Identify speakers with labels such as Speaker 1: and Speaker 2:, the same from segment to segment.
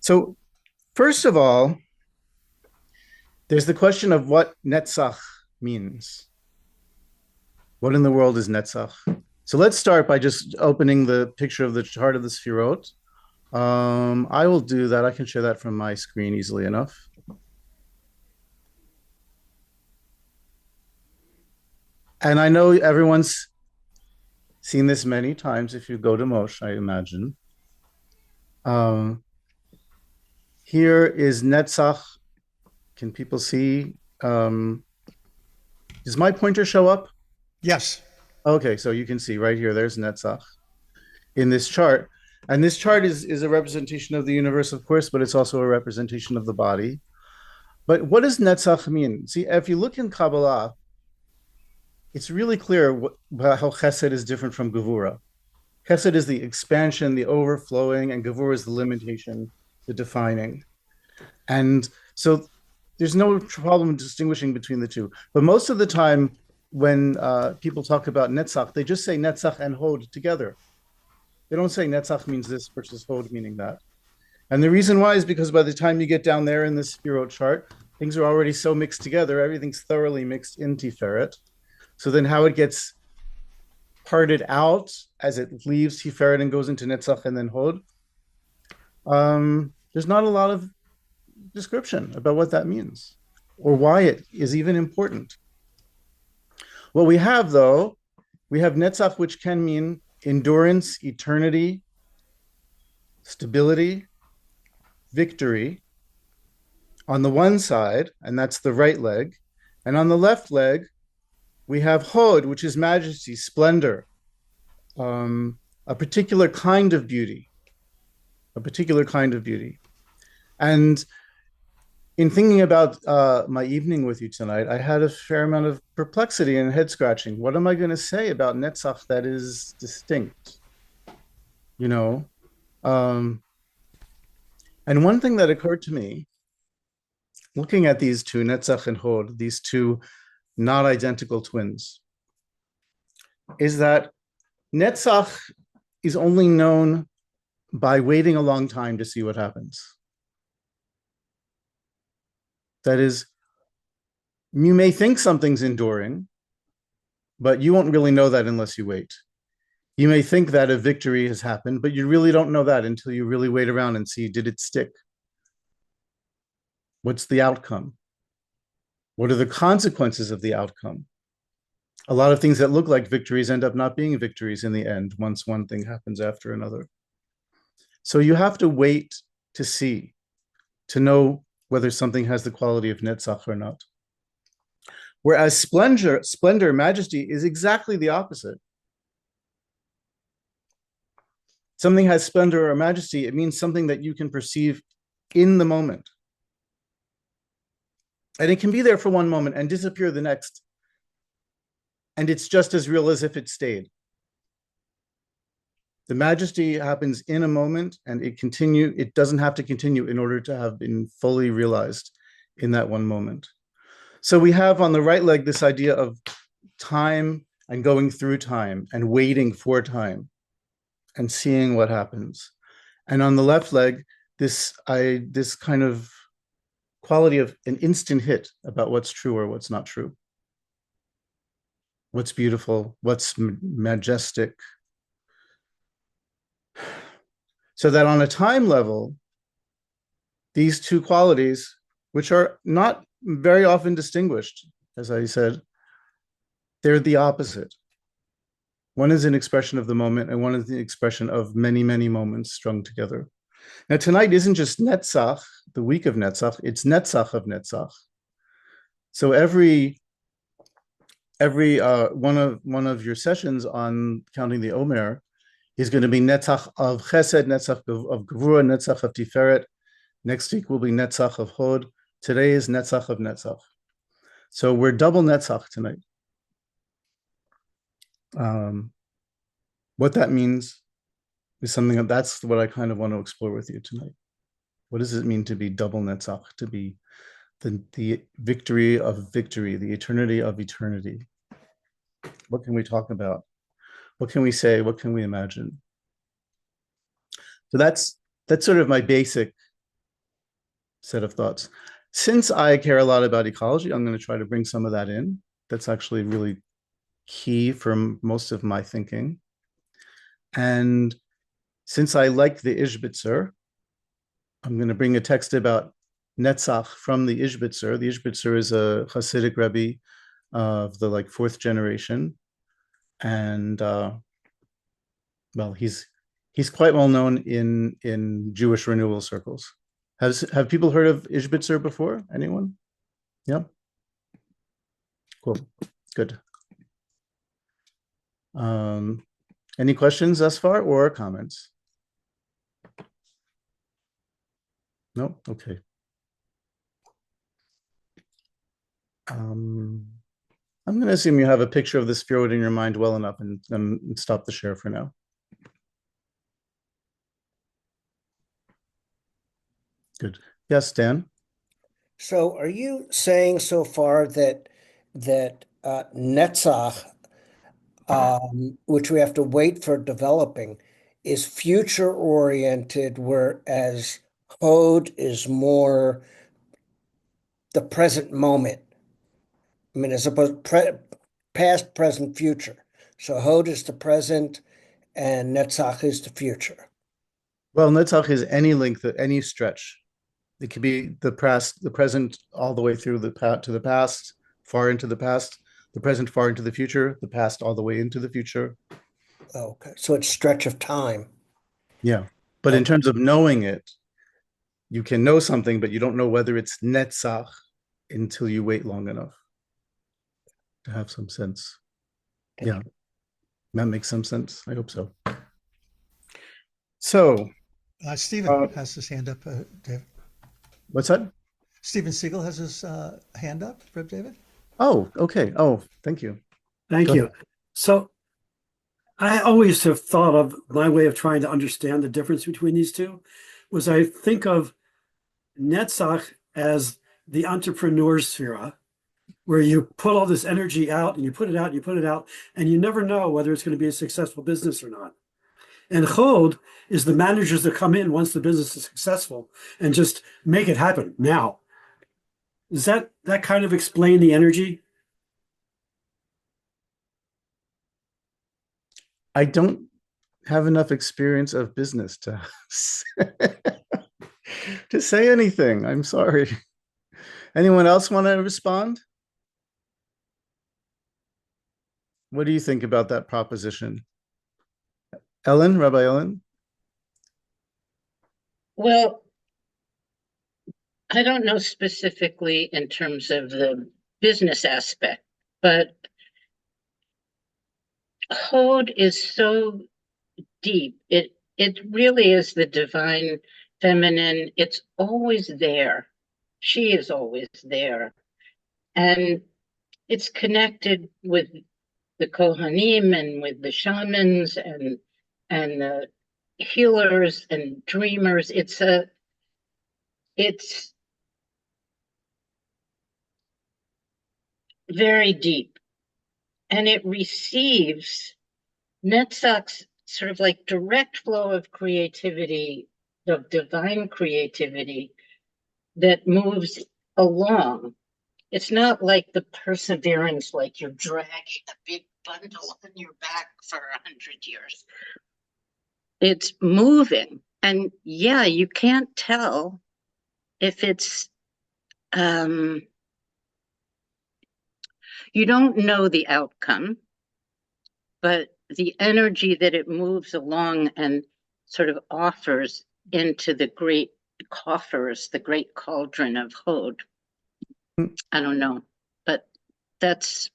Speaker 1: So, first of all, there's the question of what Netzach means. What in the world is Netzach? So let's start by just opening the picture of the chart of the sephirot. I will do that. I can share that from my screen easily enough. And I know everyone's seen this many times if you go to Moshe, I imagine. Um, Here is Netzach. Can people see? Does my pointer show up?
Speaker 2: Yes.
Speaker 1: Okay, so you can see right here, there's Netzach in this chart. And this chart is a representation of the universe, of course, but it's also a representation of the body. But what does Netzach mean? See, if you look in Kabbalah, it's really clear how Chesed is different from Gevura. Chesed is the expansion, the overflowing, and Gevura is the limitation, the defining. And so there's no problem distinguishing between the two. But most of the time, when people talk about Netzach, they just say Netzach and Hod together. They don't say Netzach means this versus Hod meaning that. And the reason why is because by the time you get down there in the Sphirot chart, things are already so mixed together. Everything's thoroughly mixed in Tiferet. So then how it gets parted out as it leaves Tiferet and goes into Netzach and then Hod, there's not a lot of description about what that means or why it is even important. What we have, though, we have Netzach, which can mean endurance, eternity, stability, victory on the one side, and that's the right leg. And on the left leg, we have Hod, which is majesty, splendor, a particular kind of beauty, a particular kind of beauty. And in thinking about my evening with you tonight, I had a fair amount of perplexity and head scratching. What am I going to say about Netzach that is distinct? You know? And one thing that occurred to me, looking at these two, Netzach and Hod, these two not identical twins, is that Netzach is only known by waiting a long time to see what happens. That is, you may think something's enduring, but you won't really know that unless you wait. You may think that a victory has happened, but you really don't know that until you really wait around and see, did it stick? What's the outcome? What are the consequences of the outcome? A lot of things that look like victories end up not being victories in the end once one thing happens after another. So you have to wait to see, to know whether something has the quality of Netzach or not. Whereas splendor, majesty is exactly the opposite. Something has splendor or majesty, it means something that you can perceive in the moment. And it can be there for one moment and disappear the next. And it's just as real as if it stayed. The majesty happens in a moment and it doesn't have to continue in order to have been fully realized in that one moment. So we have on the right leg this idea of time and going through time and waiting for time and seeing what happens. And on the left leg, this kind of quality of an instant hit about what's true or what's not true. What's beautiful, what's majestic. So that on a time level, these two qualities, which are not very often distinguished, as I said, they're the opposite. One is an expression of the moment, and one is the expression of many, many moments strung together. Now, tonight isn't just Netzach, the week of Netzach, it's Netzach of Netzach. So every one of your sessions on counting the Omer is going to be Netzach of Chesed, Netzach of Gevura, Netzach of Tiferet. Next week will be Netzach of Hod. Today is Netzach of Netzach. So we're double Netzach tonight. What that means is something that's what I kind of want to explore with you tonight. What does it mean to be double Netzach, to be the victory of victory, the eternity of eternity? What can we talk about? What can we say? What can we imagine? So that's sort of my basic set of thoughts. Since I care a lot about ecology, I'm going to try to bring some of that in. That's actually really key for most of my thinking. And since I like the Ishbitzer, I'm going to bring a text about Netzach from the Ishbitzer. The Ishbitzer is a Hasidic Rebbe of the like fourth generation, and well, he's quite well known in Jewish renewal circles. Have people heard of Ishbitzer before? Anyone? Yeah, cool, good. Any questions thus far or comments? No? Okay. I'm going to assume you have a picture of the spheroid in your mind well enough and stop the share for now. Good. Yes, Dan?
Speaker 2: So are you saying so far that Netzach, which we have to wait for developing, is future oriented, whereas Hod is more the present moment? I mean, as opposed past, present, future. So Hod is the present, and Netzach is the future.
Speaker 1: Well, Netzach is any length, any stretch. It could be the present, all the way through to the past, far into the past, the present, far into the future, the past, all the way into the future.
Speaker 2: Okay, so it's stretch of time.
Speaker 1: Yeah. But in
Speaker 2: Okay,
Speaker 1: terms of knowing it, you can know something, but you don't know whether it's Netzach until you wait long enough to have some sense.
Speaker 2: thank
Speaker 1: Yeah,
Speaker 2: you.
Speaker 1: that makes some sense. I hope so. So,
Speaker 3: Stephen
Speaker 1: uh,
Speaker 3: has his hand up, David.
Speaker 1: what's that?
Speaker 3: Stephen Siegel has his hand up, Reb David.
Speaker 1: Oh, okay. Oh, thank you.
Speaker 4: Thank
Speaker 1: Go
Speaker 4: you.
Speaker 1: ahead.
Speaker 4: So I always have thought of my way of trying to understand the difference between these two was I think of Netzach as the entrepreneur sephira, where you put all this energy out and you put it out and you put it out, and you never know whether it's going to be a successful business or not. And Chod is the managers that come in once the business is successful and just make it happen now. Does that kind of explain the energy?
Speaker 1: I don't have enough experience of business to to say anything. I'm sorry. Anyone else want to respond? What do you think about that proposition? Ellen, Rabbi Ellen?
Speaker 5: Well, I don't know specifically in terms of the business aspect, but Hod is so deep. It really is the divine feminine. It's always there. She is always there. And it's connected with the Kohanim and with the shamans and the healers and dreamers. It's very deep, and it receives Netzach's sort of like direct flow of creativity, of divine creativity that moves along. It's not like the perseverance, like you're dragging a big bundle on your back for 100 years. It's moving. And yeah, you can't tell if it's, you don't know the outcome, but the energy that it moves along and sort of offers into the great coffers, the great cauldron of Hod. I don't know, but that's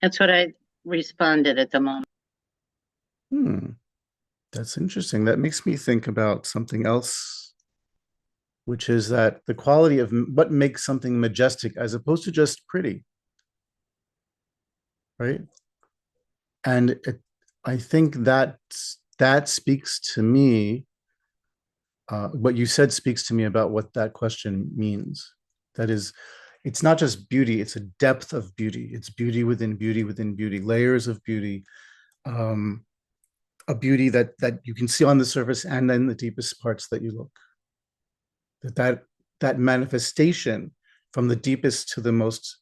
Speaker 5: what I responded at the moment.
Speaker 1: Hmm, that's interesting. That makes me think about something else, which is that the quality of what makes something majestic as opposed to just pretty, right? And I think that speaks to me. What you said speaks to me about what that question means. That is, it's not just beauty; it's a depth of beauty. It's beauty within beauty within beauty, layers of beauty, um, a beauty that you can see on the surface and then the deepest parts that you look. That that manifestation from the deepest to the most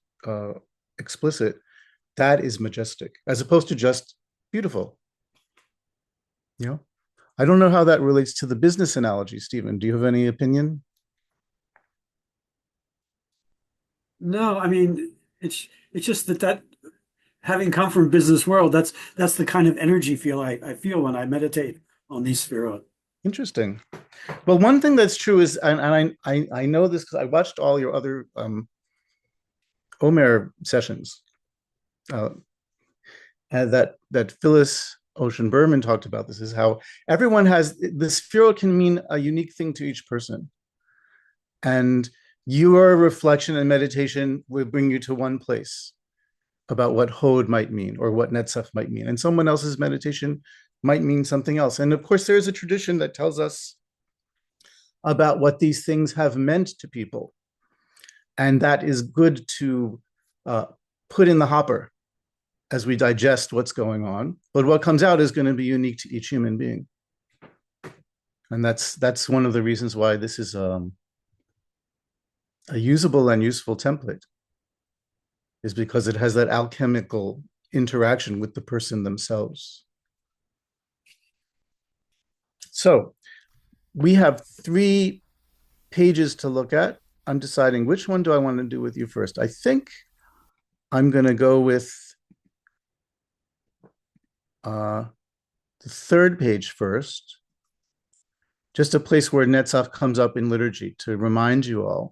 Speaker 1: explicit, that is majestic, as opposed to just beautiful. You know, I don't know how that relates to the business analogy, Stephen. Do you have any opinion?
Speaker 4: No, I mean it's just that having come from business world, that's the kind of energy I feel when I meditate on these sephira.
Speaker 1: Interesting. Well, one thing that's true is, and I know this because I watched all your other Omer sessions, uh, and that Phyllis Ocean Berman talked about this, is how everyone has the sephira can mean a unique thing to each person, and your reflection and meditation will bring you to one place about what Hod might mean or what Netzach might mean, and someone else's meditation might mean something else. And of course, there is a tradition that tells us about what these things have meant to people, and that is good to put in the hopper as we digest what's going on. But what comes out is going to be unique to each human being, and that's one of the reasons why this is a usable and useful template, is because it has that alchemical interaction with the person themselves. So we have 3 pages to look at. I'm deciding which one do I want to do with you first. I think I'm going to go with the 3rd page first, just a place where Netzach comes up in liturgy to remind you all.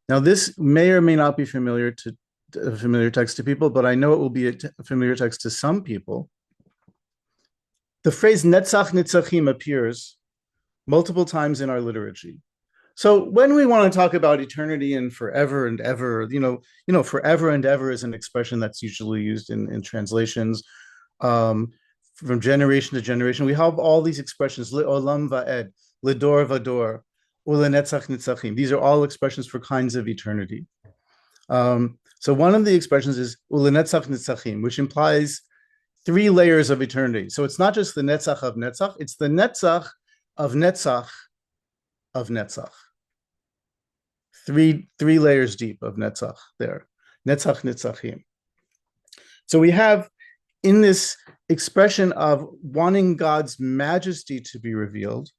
Speaker 1: Now, this may or may not be familiar text to people, but I know it will be a familiar text to some people. The phrase Netzach Nitzachim appears multiple times in our liturgy. So when we want to talk about eternity and forever and ever, forever and ever is an expression that's usually used in translations from generation to generation. We have all these expressions: Le'olam va'ed, L'dor v'dor, U'lenetzach nitzachim. These are all expressions for kinds of eternity. So one of the expressions is U'lenetzach nitzachim, which implies 3 layers of eternity. So it's not just the Netzach of Netzach, it's the Netzach of Netzach of Netzach. 3 layers deep of Netzach there. Netzach Nitzachim. So we have in this expression of wanting God's majesty to be revealed,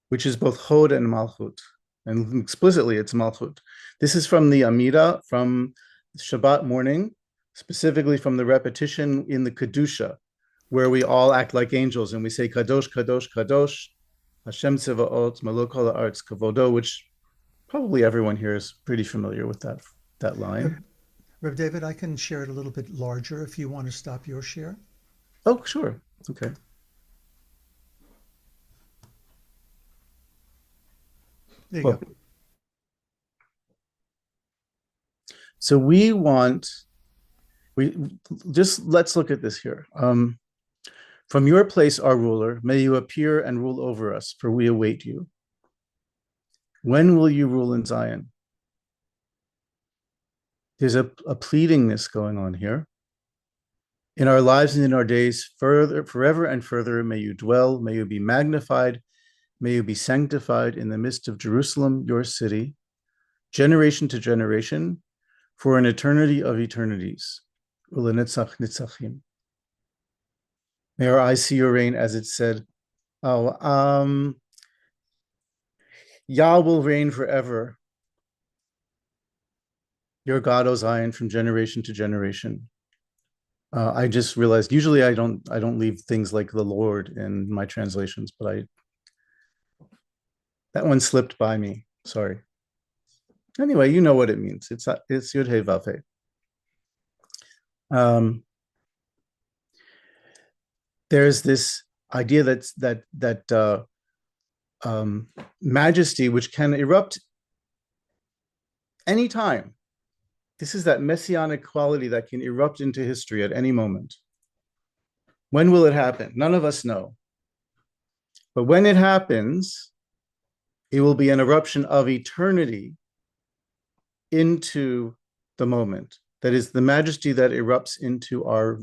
Speaker 1: which is both Hod and Malchut, and explicitly it's Malchut. This is from the Amida, from Shabbat morning, specifically from the repetition in the Kedusha, where we all act like angels and we say Kadosh, Kadosh, Kadosh, Hashem Tzevaot, Melok Kol Haaretz Kavodo, which probably everyone here is pretty familiar with that line.
Speaker 3: Reb David, I can share it a little bit larger if you want to stop your share.
Speaker 1: Oh, sure. Okay.
Speaker 3: There you go.
Speaker 1: So let's look at this here. From your place, our ruler, may you appear and rule over us, for we await you. When will you rule in Zion? There's a pleadingness going on here. In our lives and in our days, forever and further, may you dwell, may you be magnified, may you be sanctified in the midst of Jerusalem, your city, generation to generation, for an eternity of eternities. Ulenetzach nitzachim. May our eyes see your reign, as it said. Yah will reign forever. Your God, O Zion, from generation to generation. I just realized usually I don't leave things like the Lord in my translations, but that one slipped by me. Sorry. Anyway, you know what it means. It's Yud Hey Vav Hey. There's this idea that majesty, which can erupt anytime. This is that messianic quality that can erupt into history at any moment. When will it happen? None of us know. But when it happens, it will be an eruption of eternity into the moment. That is the majesty that erupts into our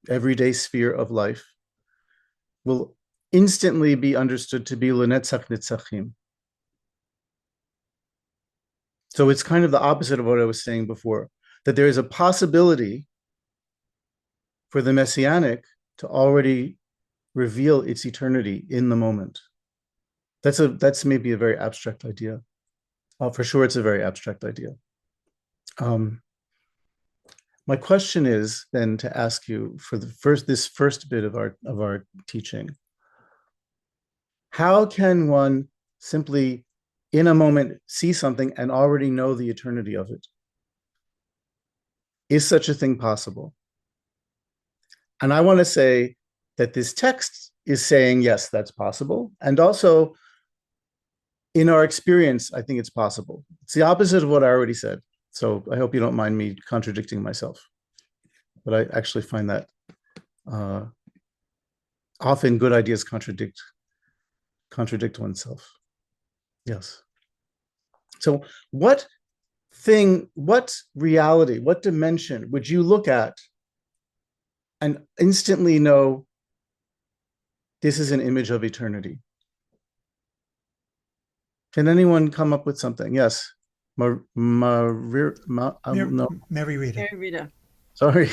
Speaker 1: everyday sphere of life will instantly be understood to be L'netzach nitzachim. So it's kind of the opposite of what I was saying before, that there is a possibility for the messianic to already reveal its eternity in the moment. That's maybe a very abstract idea. For sure, it's a very abstract idea. My question is then to ask you for this first bit of our teaching. How can one simply, in a moment, see something and already know the eternity of it? Is such a thing possible? And I want to say that this text is saying, yes, that's possible. And also, in our experience, I think it's possible. It's the opposite of what I already said. So I hope you don't mind me contradicting myself. But I actually find that often good ideas contradict oneself. Yes. So what reality, what dimension would you look at and instantly know this is an image of eternity? Can anyone come up with something? Yes. No.
Speaker 3: Mary Rita.
Speaker 6: Mary Rita.
Speaker 1: Sorry.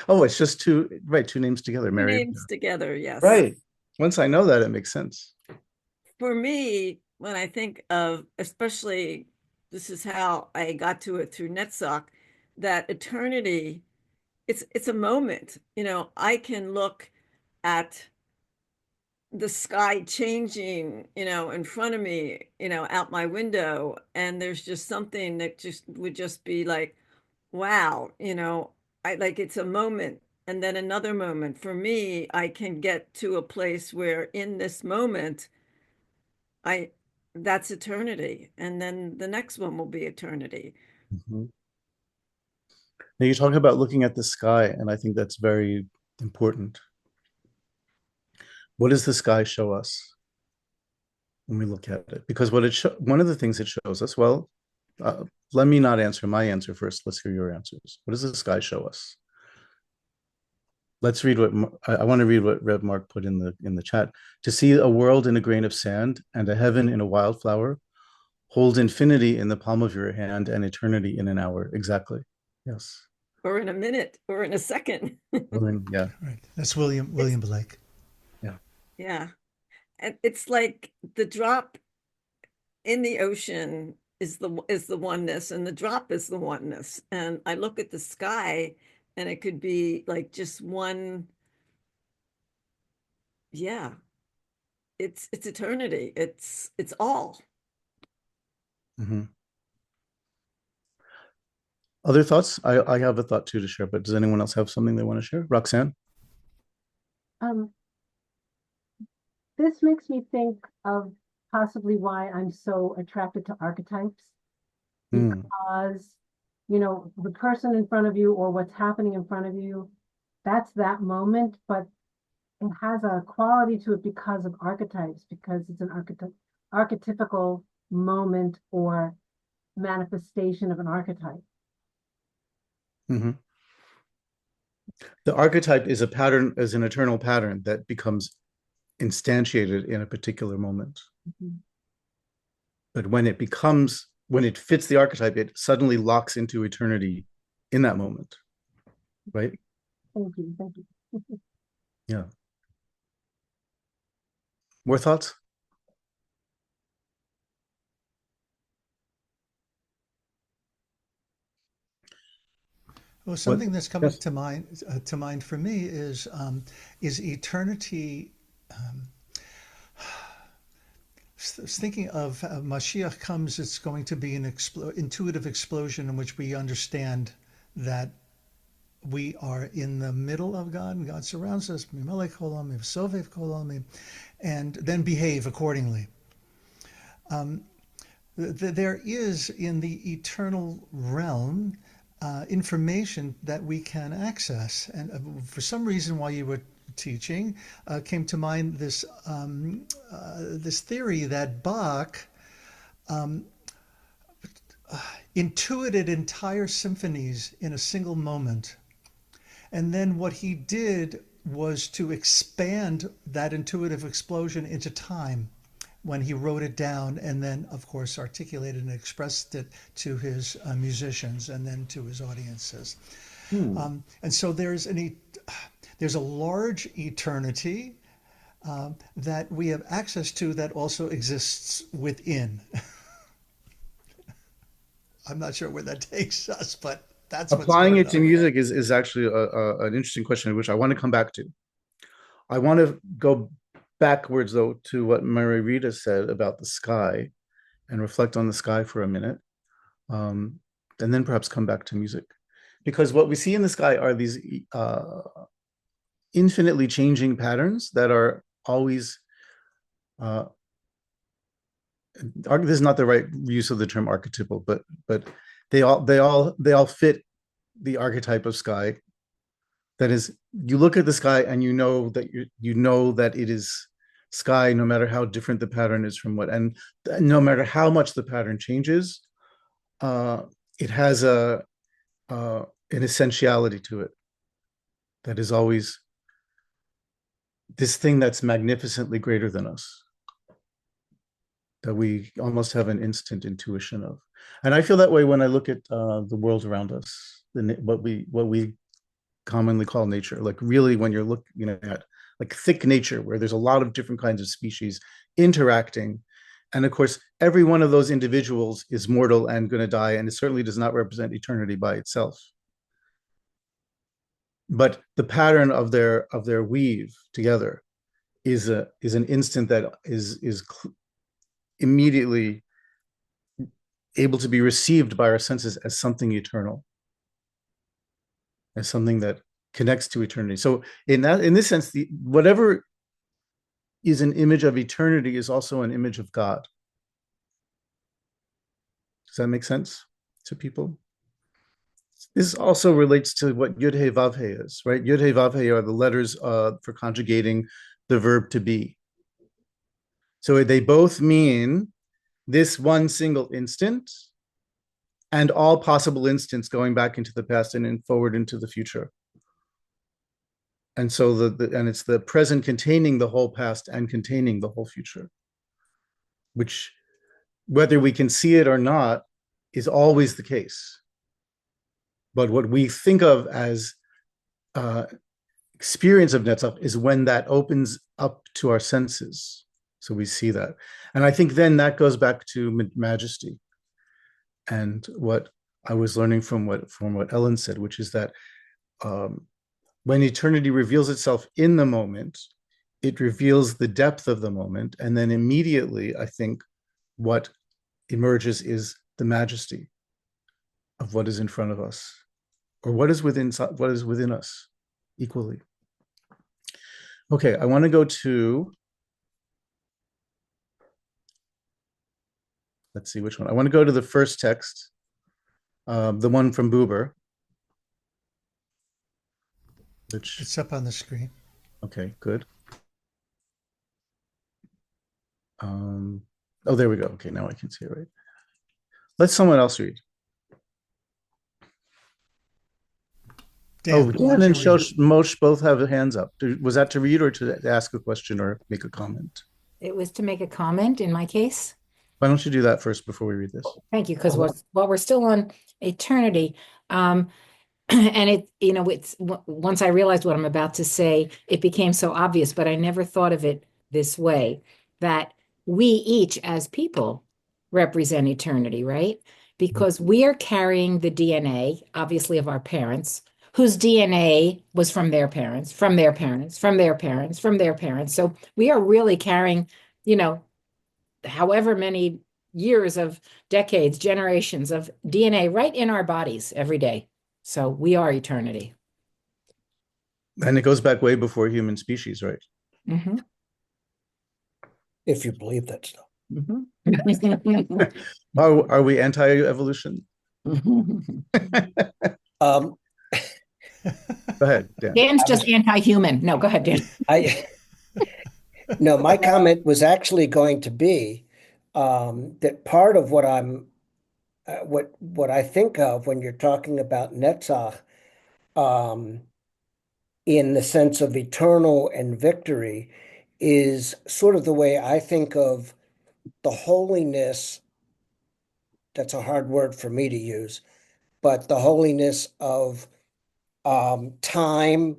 Speaker 1: Oh, it's just two names together.
Speaker 6: Two
Speaker 1: Mary.
Speaker 6: names together, yes.
Speaker 1: Right. Once I know that, it makes sense.
Speaker 6: For me, when I think of, especially, this is how I got to it through Netzach, that eternity, it's a moment. I can look at the sky changing, in front of me, out my window, and there's just something that would just be like, wow, I like it's a moment and then another moment. For me, I can get to a place where in this moment, I that's eternity, and then the next one will be eternity.
Speaker 1: Mm-hmm. Now you talk about looking at the sky, and I think that's very important. What does the sky show us when we look at it? Because one of the things it shows us, well, let me not answer my answer first. Let's hear your answers. What does the sky show us? Let's read I want to read what Reb Mark put in the chat. To see a world in a grain of sand and a heaven in a wildflower, hold infinity in the palm of your hand and eternity in an hour. Exactly. Yes.
Speaker 6: Or in a minute, or in a second.
Speaker 1: Yeah.
Speaker 3: Right. That's William Blake.
Speaker 1: Yeah.
Speaker 6: Yeah. And it's like the drop in the ocean is the oneness, and the drop is the oneness. And I look at the sky, and it could be like just one. Yeah. It's eternity. It's all.
Speaker 1: Mm-hmm. Other thoughts? I have a thought too to share, but does anyone else have something they want to share? Roxanne?
Speaker 7: This makes me think of possibly why I'm so attracted to archetypes, because, the person in front of you or what's happening in front of you, that's that moment, but it has a quality to it because of archetypes, because it's an archetypical moment or manifestation of an archetype.
Speaker 1: Mm-hmm. The archetype is an eternal pattern that becomes instantiated in a particular moment. Mm-hmm. But when it fits the archetype, it suddenly locks into eternity in that moment. Right?
Speaker 7: Thank you.
Speaker 1: Yeah. More thoughts?
Speaker 3: Well, something that's coming to mind for me is eternity. Thinking of Mashiach comes, it's going to be an intuitive explosion in which we understand that we are in the middle of God, and God surrounds us, and then behave accordingly. There is in the eternal realm information that we can access, and for some reason, while you were teaching, came to mind this theory that Bach intuited entire symphonies in a single moment, and then what he did was to expand that intuitive explosion into time, when he wrote it down and then, of course, articulated and expressed it to his musicians and then to his audiences. And so there's a large eternity that we have access to that also exists within. I'm not sure where that takes us, but that's what's
Speaker 1: Applying
Speaker 3: going
Speaker 1: it to
Speaker 3: on.
Speaker 1: music is actually an interesting question, which I want to come back to. I want to go backwards, though, to what Mary Rita said about the sky and reflect on the sky for a minute, and then perhaps come back to music. Because what we see in the sky are these infinitely changing patterns that are always this is not the right use of the term archetypal, but they all fit the archetype of sky. That is, you look at the sky and you know that it is sky, no matter how different the pattern is from what, and no matter how much the pattern changes, it has an essentiality to it that is always this thing that's magnificently greater than us, that we almost have an instant intuition of. And I feel that way when I look at the world around us, what we commonly call nature. Like really, when you're looking at like thick nature, where there's a lot of different kinds of species interacting, and of course, every one of those individuals is mortal and going to die, and it certainly does not represent eternity by itself. But the pattern of their weave together is an instant that is immediately able to be received by our senses as something eternal, as something that connects to eternity. So in this sense, whatever is an image of eternity is also an image of God. Does that make sense to people? This also relates to what Yud He Vav He is, right? Yud He Vav He are the letters for conjugating the verb to be. So they both mean this one single instant and all possible instants going back into the past and forward into the future. And so and it's the present containing the whole past and containing the whole future, which, whether we can see it or not, is always the case. But what we think of as experience of Netzach is when that opens up to our senses. So we see that. And I think then that goes back to majesty and what I was learning from what Ellen said, which is that when eternity reveals itself in the moment, it reveals the depth of the moment. And then immediately, I think what emerges is the majesty of what is in front of us, or what is within us equally. Okay, I want to go to, let's see which one. I want to go to the first text, the one from Buber.
Speaker 3: It's up on the screen.
Speaker 1: Okay, good. Oh, there we go. Okay, now I can see it right. Let someone else read. Dan, Dan and Moshe both have their hands up. Was that to read or to ask a question or make a comment?
Speaker 8: It was to make a comment in my case.
Speaker 1: Why don't you do that first before we read this?
Speaker 8: Thank you, because while we're still on eternity, and it's once I realized what I'm about to say, it became so obvious, but I never thought of it this way, that we each as people represent eternity, right? Because we are carrying the DNA, obviously, of our parents, whose DNA was from their parents, from their parents, from their parents, from their parents. So we are really carrying, however many years of decades, generations of DNA right in our bodies every day. So we are eternity.
Speaker 1: And it goes back way before human species, right?
Speaker 8: Mm-hmm.
Speaker 2: If you believe that stuff.
Speaker 8: Mm-hmm.
Speaker 1: Are we anti-evolution? Go ahead, Dan.
Speaker 8: Dan's just anti-human. No, go ahead, Dan.
Speaker 2: No, my comment was actually going to be that part of what what I think of when you're talking about Netzach, in the sense of eternal and victory, is sort of the way I think of the holiness, that's a hard word for me to use, but the holiness of time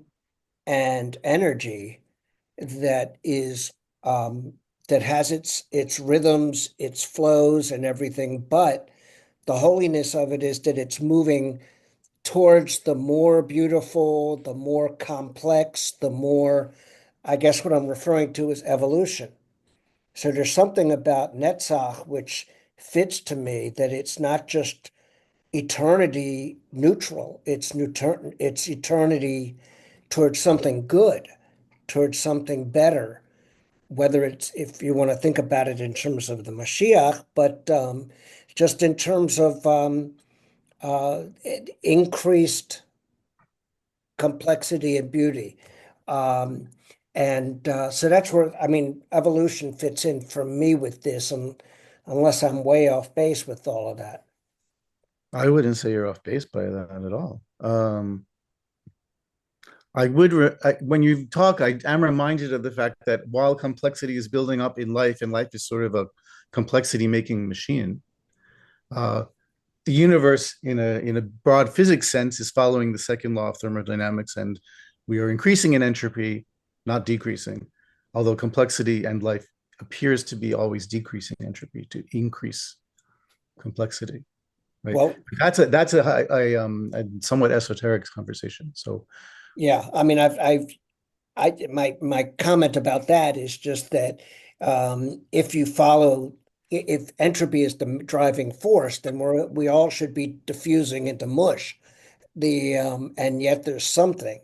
Speaker 2: and energy that is that has its rhythms, its flows and everything, but the holiness of it is that it's moving towards the more beautiful, the more complex, the more, I guess what I'm referring to is evolution. So there's something about Netzach which fits to me, that it's not just eternity neutral, it's eternity towards something good, towards something better, whether it's, if you want to think about it in terms of the Mashiach, but just in terms of increased complexity and beauty. So that's where, I mean, evolution fits in for me with this, and unless I'm way off base with all of that.
Speaker 1: I wouldn't say you're off base by that at all. I would, when you talk, I am reminded of the fact that while complexity is building up in life, and life is sort of a complexity making machine, the universe in a broad physics sense is following the second law of thermodynamics, and we are increasing in entropy, not decreasing, although complexity and life appears to be always decreasing entropy to increase complexity. Right.
Speaker 2: Well,
Speaker 1: that's a somewhat esoteric conversation. So
Speaker 2: yeah, I mean, my comment about that is just that if you follow, if entropy is the driving force, then we all should be diffusing into mush. And yet there's something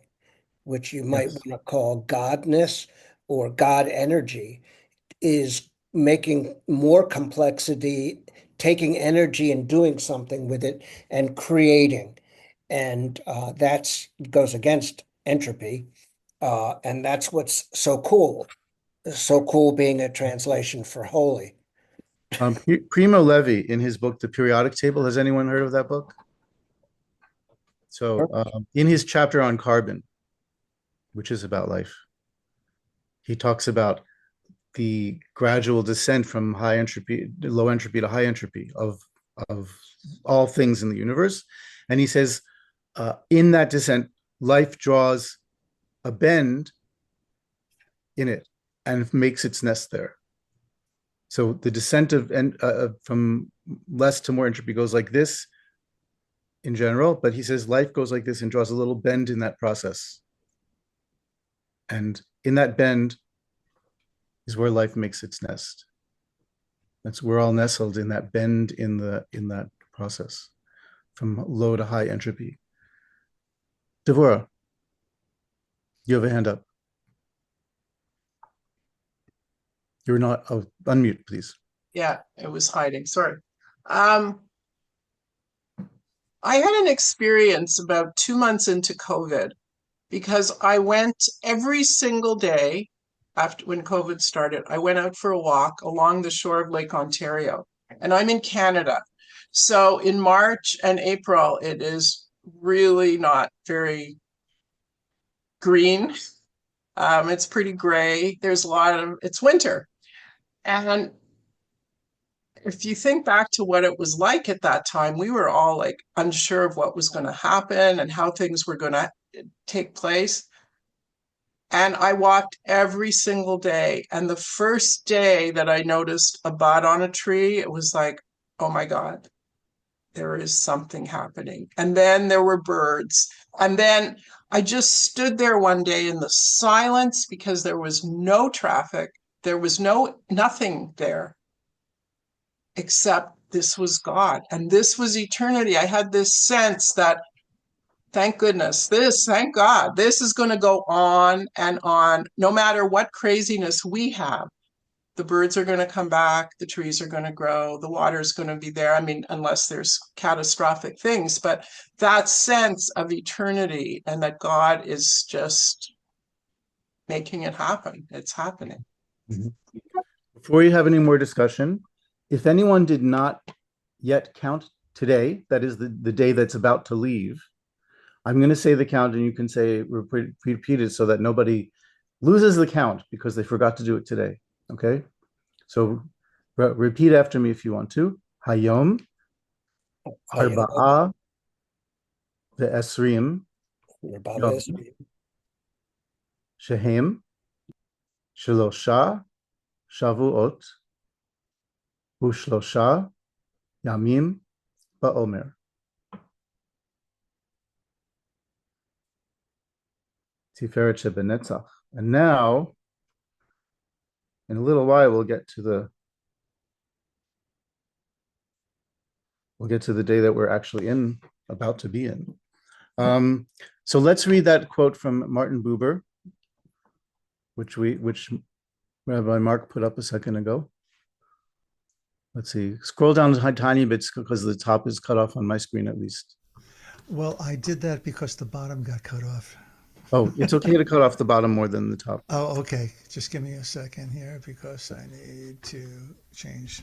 Speaker 2: which you might
Speaker 1: yes.
Speaker 2: want to call godness or God energy, is making more complexity, taking energy and doing something with it and creating. And that's goes against entropy. And that's what's so cool. So cool being a translation for holy.
Speaker 1: Primo Levi, in his book, The Periodic Table, has anyone heard of that book? So in his chapter on carbon, which is about life, he talks about the gradual descent from high entropy, low entropy to high entropy of all things in the universe. And he says, in that descent, life draws a bend in it and makes its nest there. So the descent of from less to more entropy goes like this in general, but he says life goes like this and draws a little bend in that process. And in that bend is where life makes its nest. We're all nestled in that bend in that process from low to high entropy. Devorah, you have a hand up. You're not, oh, unmute, please.
Speaker 9: Yeah, it was hiding. Sorry. I had an experience about 2 months into COVID, because I went every single day after when COVID started. I went out for a walk along the shore of Lake Ontario, and I'm in Canada. So in March and April, it is really not very green. It's pretty gray. There's it's winter. And if you think back to what it was like at that time, we were all like unsure of what was going to happen and how things were going to take place. And I walked every single day. And the first day that I noticed a bud on a tree, it was like, oh my God, there is something happening. And then there were birds. And then I just stood there one day in the silence, because there was no traffic. There was nothing there except this was God. And this was eternity. I had this sense that, thank goodness, thank God, this is going to go on and on. No matter what craziness we have, the birds are going to come back, the trees are going to grow, the water is going to be there. I mean, unless there's catastrophic things, but that sense of eternity and that God is just making it happen. It's happening.
Speaker 1: Mm-hmm. Before you have any more discussion, if anyone did not yet count today, that is the day that's about to leave, I'm going to say the count and you can say repeat it so that nobody loses the count because they forgot to do it today. Okay? So Repeat after me if you want to. Hayom, Arba'a, Ve'esrim, Yom, Shehem, Shelosha, Shavuot, Ushlosha, Yamim, Ba'omer. Tiferet Shebenetzach. And now, in a little while, we'll get to the day that we're actually about to be in. So let's read that quote from Martin Buber, which Rabbi Mark put up a second ago. Let's see. Scroll down a tiny bit because the top is cut off on my screen at least.
Speaker 3: Well, I did that because the bottom got cut off.
Speaker 1: Oh, it's okay to cut off the bottom more than the top.
Speaker 3: Oh, okay. Just give me a second here because I need to change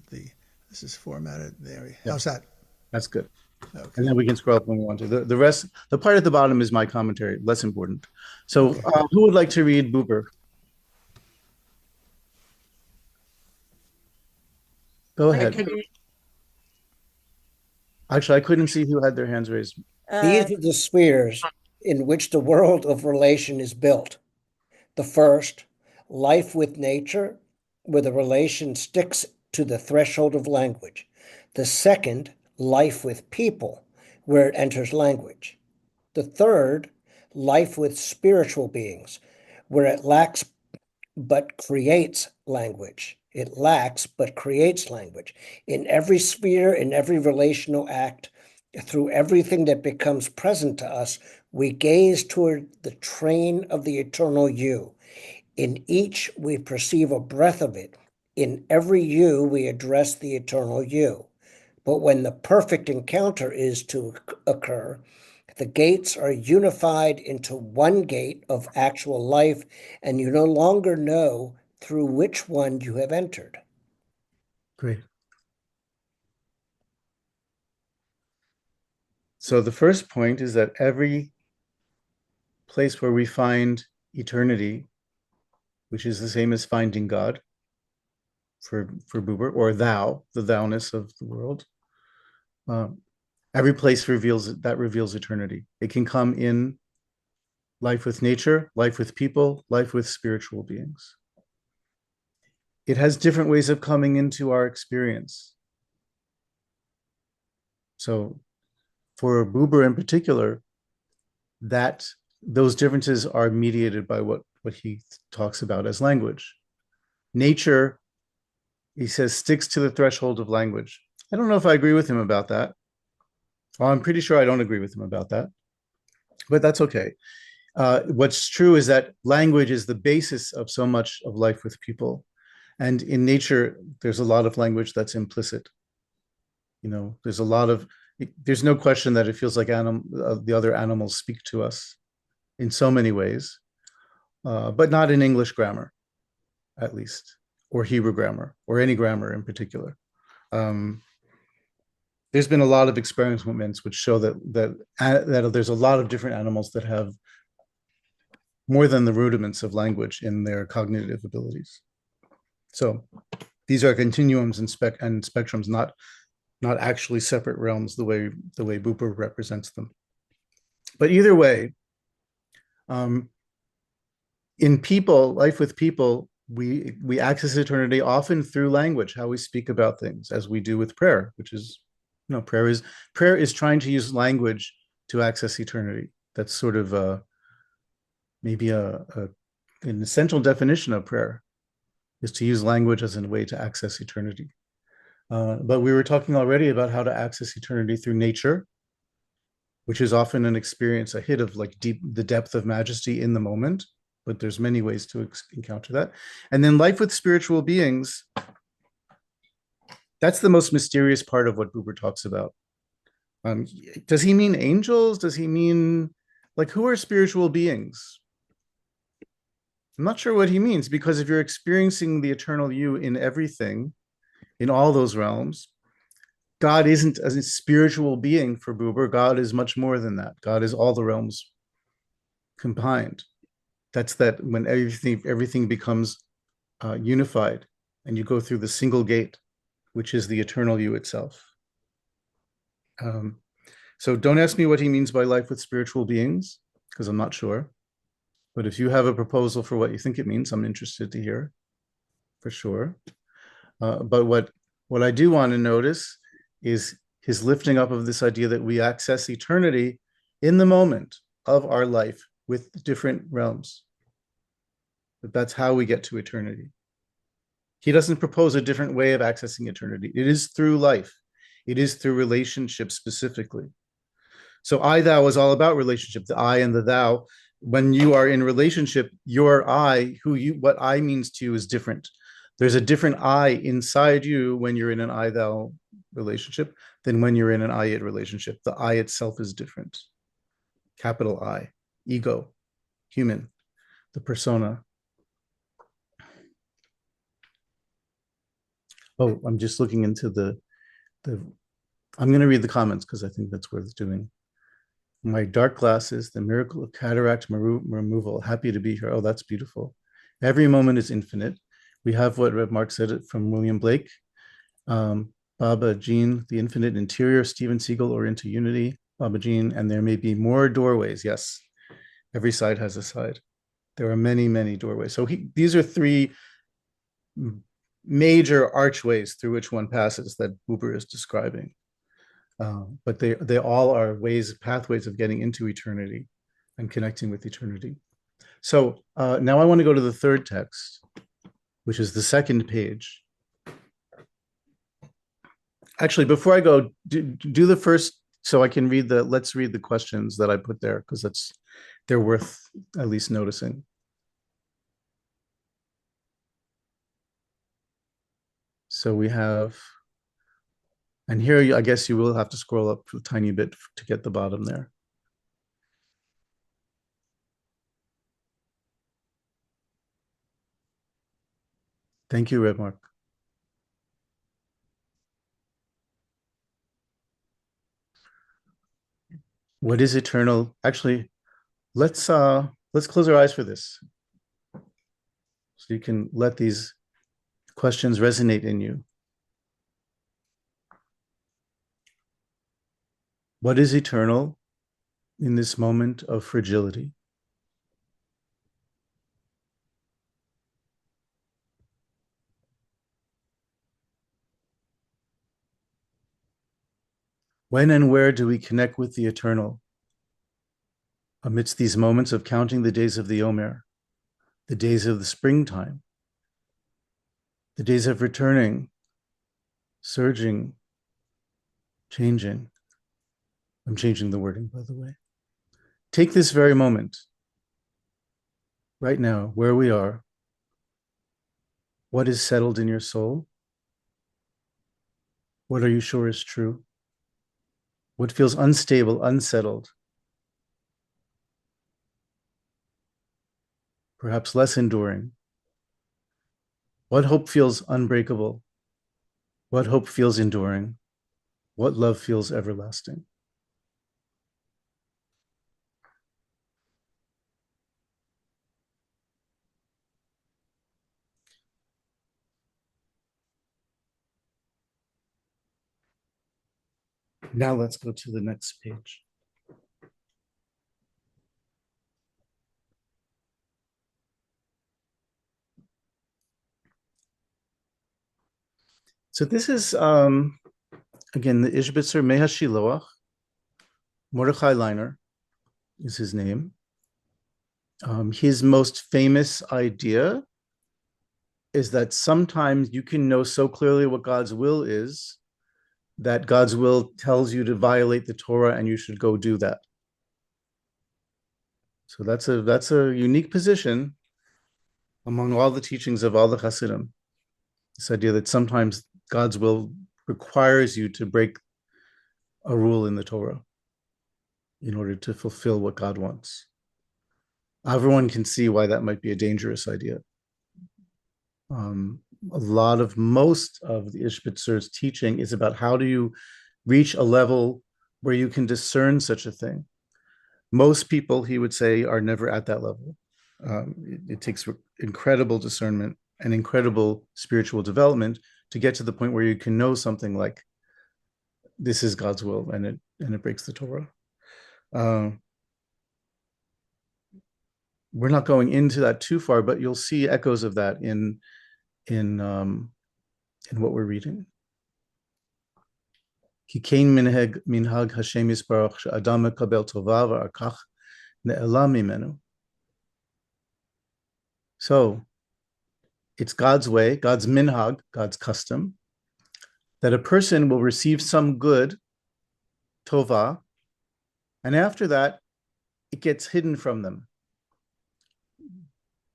Speaker 3: this is formatted. There. How's that?
Speaker 1: That's good.
Speaker 3: Okay.
Speaker 1: And then we can scroll up when we want to. The rest, the part at the bottom is my commentary, less important. So who would like to read Buber? Go ahead. Actually, I couldn't see who had their hands raised.
Speaker 2: These are the spheres in which the world of relation is built. The first, life with nature, where the relation sticks to the threshold of language. The second, life with people, where it enters language. The third, life with spiritual beings, where it lacks but creates language. It lacks but creates language. In every sphere, in every relational act, through everything that becomes present to us, we gaze toward the train of the eternal you. In each, we perceive a breath of it. In every you, we address the eternal you. But when the perfect encounter is to occur, the gates are unified into one gate of actual life, and you no longer know through which one you have entered.
Speaker 1: Great. So the first point is that every place where we find eternity, which is the same as finding God for Buber, or thou, the thou-ness of the world, every place reveals eternity. It can come in life with nature, life with people, life with spiritual beings. It has different ways of coming into our experience. So for Buber in particular, those differences are mediated by what he talks about as language. Nature, he says, sticks to the threshold of language. I don't know if I agree with him about that. Well, I'm pretty sure I don't agree with him about that, but that's okay. What's true is that language is the basis of so much of life with people. And in nature, there's a lot of language that's implicit. There's no question that it feels like the other animals speak to us in so many ways, but not in English grammar, at least, or Hebrew grammar, or any grammar in particular. There's been a lot of experiments which show that there's a lot of different animals that have more than the rudiments of language in their cognitive abilities. So these are continuums and spectrums, not actually separate realms the way Buber represents them. But either way, in people, life with people, we access eternity often through language, how we speak about things, as we do with prayer, which is, prayer is trying to use language to access eternity. That's sort of maybe an essential definition of prayer, is to use language as a way to access eternity. But we were talking already about how to access eternity through nature, which is often an experience, a hit of the depth of majesty in the moment, but there's many ways to encounter that. And then life with spiritual beings, that's the most mysterious part of what Buber talks about. Does he mean angels? Does he mean, who are spiritual beings? I'm not sure what he means, because if you're experiencing the eternal you in everything, in all those realms, God isn't a spiritual being for Buber. God is much more than that. God is all the realms combined. That's that when everything becomes unified and you go through the single gate, which is the eternal you itself. So don't ask me what he means by life with spiritual beings, because I'm not sure. But if you have a proposal for what you think it means, I'm interested to hear, for sure. But what I do want to notice is his lifting up of this idea that we access eternity in the moment of our life with different realms. That's how we get to eternity. He doesn't propose a different way of accessing eternity. It is through life. It is through relationships specifically. So I, thou is all about relationship, the I and the thou. When you are in relationship, your I, what I means to you is different. There's a different I inside you when you're in an I, thou relationship than when you're in an I, it relationship. The I itself is different. Capital I, ego, human, the persona. Oh, I'm just looking into I'm going to read the comments because I think that's worth doing. My dark glasses, the miracle of cataract removal. Happy to be here. Oh, that's beautiful. Every moment is infinite. We have what Reb Mark said from William Blake. Baba Jean, the infinite interior, Stephen Siegel, or into unity. Baba Jean, and there may be more doorways. Yes, every side has a side. There are many, many doorways. So these are three major archways through which one passes that Buber is describing. But they all are pathways of getting into eternity and connecting with eternity. So now I want to go to the third text, which is the second page. Actually, before I go, do the first, so I can let's read the questions that I put there, because they're worth at least noticing. So we have, and here I guess you will have to scroll up a tiny bit to get the bottom there. Thank you, Reb Mark. What is eternal? Actually, let's close our eyes for this, so you can let these questions resonate in you. What is eternal in this moment of fragility? When and where do we connect with the eternal amidst these moments of counting the days of the Omer, the days of the springtime, the days of returning, surging, changing? I'm changing the wording, by the way. Take this very moment, right now, where we are. What is settled in your soul? What are you sure is true? What feels unstable, unsettled? Perhaps less enduring? What hope feels unbreakable? What hope feels enduring? What love feels everlasting? Now let's go to the next page. So this is, again, the Ishbitzer Mehashiloach. Mordechai Leiner is his name. His most famous idea is that sometimes you can know so clearly what God's will is that God's will tells you to violate the Torah and you should go do that. So that's a unique position among all the teachings of all the Hasidim. This idea that sometimes God's will requires you to break a rule in the Torah in order to fulfill what God wants. Everyone can see why that might be a dangerous idea. Most of the Ishbitzer's teaching is about how do you reach a level where you can discern such a thing. Most people, he would say, are never at that level. It takes incredible discernment an incredible spiritual development to get to the point where you can know something like this is God's will, and it breaks the Torah. We're not going into that too far, but you'll see echoes of that in what we're reading. Ki kein minhag Hashem yisbarach she'adam mekabel tova v'arkach ne'ela mimenu. So it's God's way, God's minhag, God's custom, that a person will receive some good, tova, and after that, it gets hidden from them.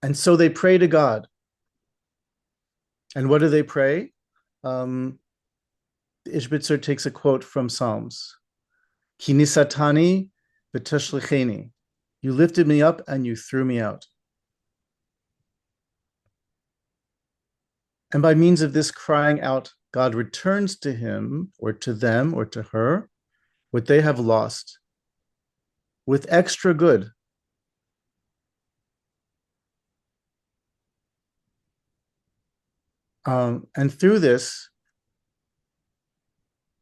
Speaker 1: And so they pray to God. And what do they pray? Ishbitzer takes a quote from Psalms. Ki nisatani v'tashlicheni. You lifted me up and you threw me out. And by means of this crying out, God returns to him or to them or to her what they have lost with extra good. And through this,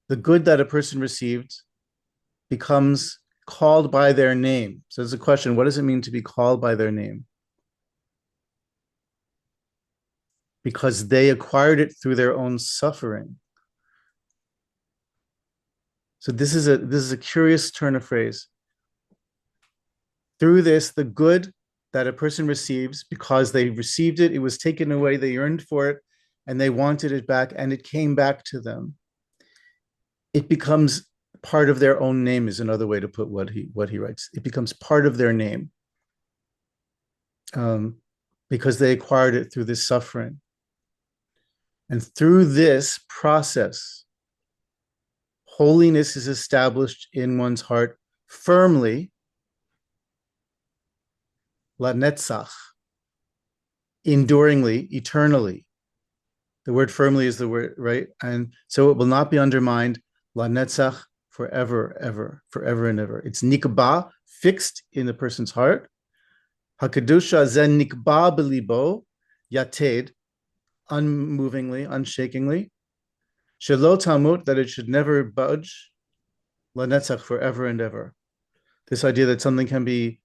Speaker 1: the good that a person received becomes called by their name. So there's a question, what does it mean to be called by their name? Because they acquired it through their own suffering. So this is a curious turn of phrase. Through this, the good that a person receives, because they received it, it was taken away, they yearned for it, and they wanted it back, and it came back to them. It becomes part of their own name, is another way to put what he writes. It becomes part of their name because they acquired it through this suffering. And through this process, holiness is established in one's heart firmly, la Netzach, enduringly, eternally. The word firmly is the word, right? And so it will not be undermined, la Netzach, forever, ever, forever and ever. It's nikba, fixed in the person's heart. Hakadusha zen nikba belibo, yated, unmovingly, unshakingly. Shelo tamut, that it should never budge. La Netzach, forever and ever. This idea that something can be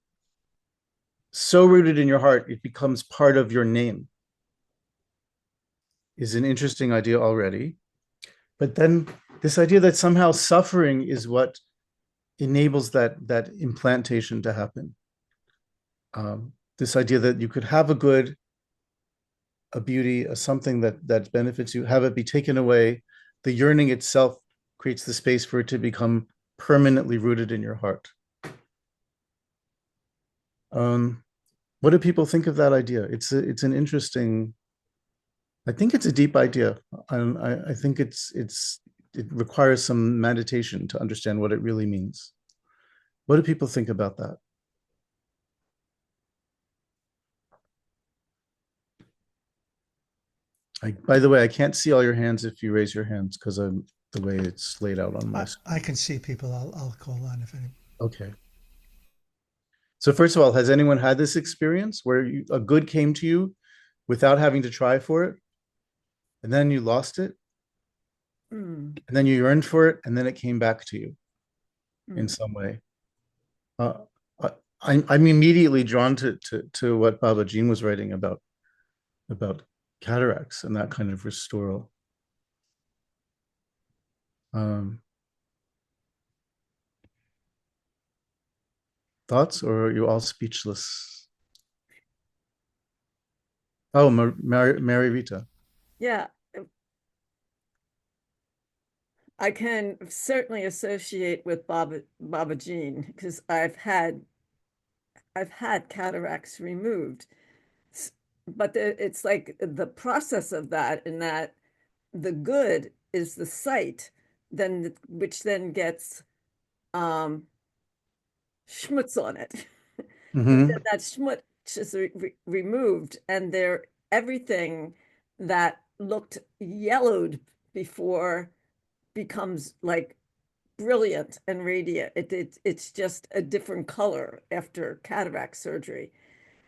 Speaker 1: so rooted in your heart, it becomes part of your name, is an interesting idea already. But then this idea that somehow suffering is what enables that implantation to happen. This idea that you could have a good, a beauty, a something that benefits you, have it be taken away. The yearning itself creates the space for it to become permanently rooted in your heart. What do people think of that idea? It's an interesting. I think it's a deep idea, and I think it requires some meditation to understand what it really means. What do people think about that? By the way, I can't see all your hands if you raise your hands because of the way it's laid out on my screen.
Speaker 3: I can see people. I'll call on if any.
Speaker 1: Okay. So first of all, has anyone had this experience where a good came to you without having to try for it, and then you lost it, and then you yearned for it, and then it came back to you in some way? I'm immediately drawn to what Baba Jean was writing about cataracts and that kind of restoral. Thoughts, or are you all speechless? Oh, Mary Rita.
Speaker 6: Yeah, I can certainly associate with Baba Jean because I've had cataracts removed, but it's like the process of that, in that the good is the sight, which then gets schmutz on it. That schmutz is removed, and everything that looked yellowed before becomes like brilliant and radiant. It's just a different color after cataract surgery.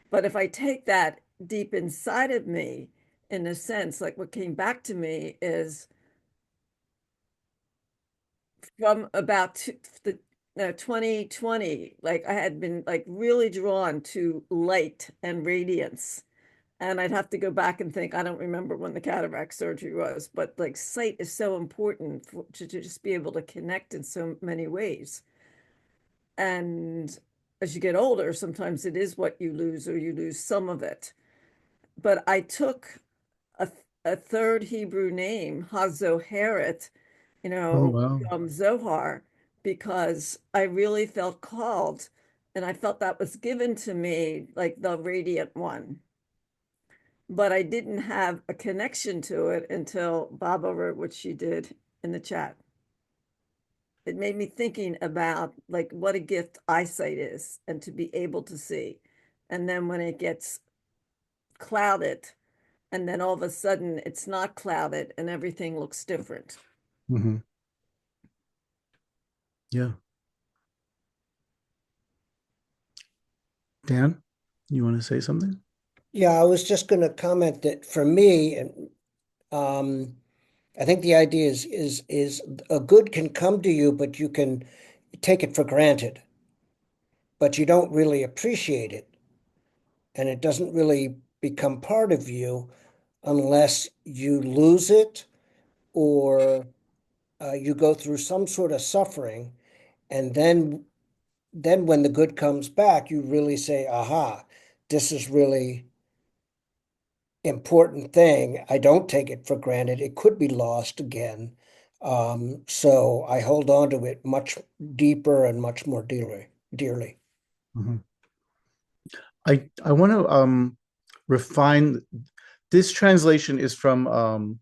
Speaker 6: But if I take that deep inside of me in a sense, like what came back to me is from about the 2020, like I had been like really drawn to light and radiance. And I'd have to go back and think, I don't remember when the cataract surgery was, but like sight is so important to just be able to connect in so many ways. And as you get older, sometimes it is what you lose or you lose some of it. But I took a, a third Hebrew name, Hazoheret,
Speaker 1: Oh, wow.
Speaker 6: from Zohar, because I really felt called and I felt that was given to me like the radiant one. But I didn't have a connection to it until Baba wrote what she did in the chat. It made me thinking about like what a gift eyesight is and to be able to see. And then when it gets clouded, and then all of a sudden it's not clouded and everything looks different.
Speaker 1: Mm-hmm. Yeah. Dan, you want to say something?
Speaker 2: Yeah, I was just going to comment that for me, and I think the idea is a good can come to you, but you can take it for granted, but you don't really appreciate it, and it doesn't really become part of you unless you lose it or you go through some sort of suffering, and then when the good comes back, you really say, "Aha, this is really important thing. I don't take it for granted. It could be lost again." So I hold on to it much deeper and much more dearly.
Speaker 1: Mm-hmm. I want to refine. This translation is from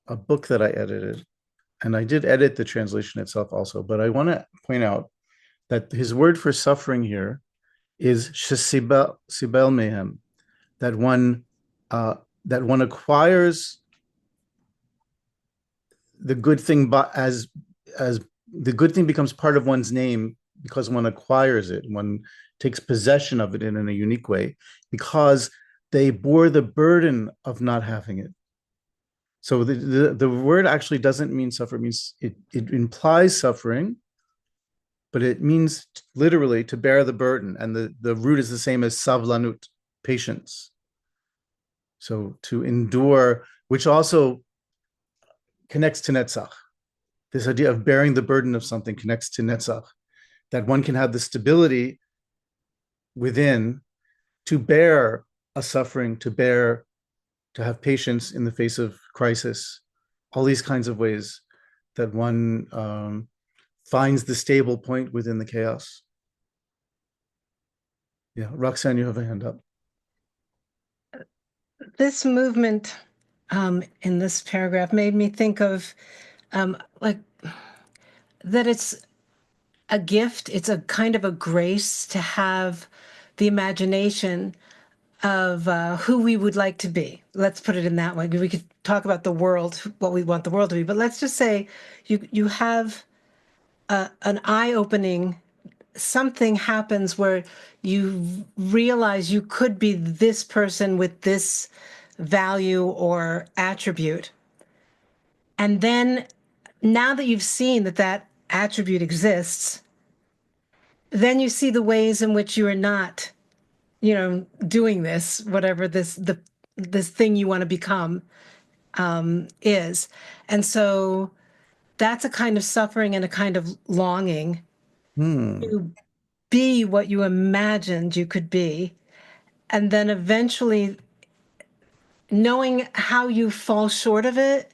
Speaker 1: a book that I edited, and I did edit the translation itself also. But I want to point out that his word for suffering here is shesibel mehem, that one acquires the good thing, but as the good thing becomes part of one's name because one acquires it, one takes possession of it in a unique way, because they bore the burden of not having it. So the word actually doesn't mean suffer. It means it implies suffering, but it means literally to bear the burden. And the root is the same as savlanut, patience. So to endure, which also connects to Netzach. This idea of bearing the burden of something connects to Netzach, that one can have the stability within to bear a suffering, to have patience in the face of crisis, all these kinds of ways that one finds the stable point within the chaos. Yeah, Roxanne, you have a hand up.
Speaker 10: This movement in this paragraph made me think of like that it's a gift, it's a kind of a grace to have the imagination of who we would like to be. Let's put it in that way. We could talk about the world, what we want the world to be, but let's just say you have an eye-opening, something happens where you realize you could be this person with this value or attribute. And then now that you've seen that that attribute exists, then you see the ways in which you are not, doing this, whatever this thing you want to become is. And so that's a kind of suffering and a kind of longing to be what you imagined you could be. And then eventually knowing how you fall short of it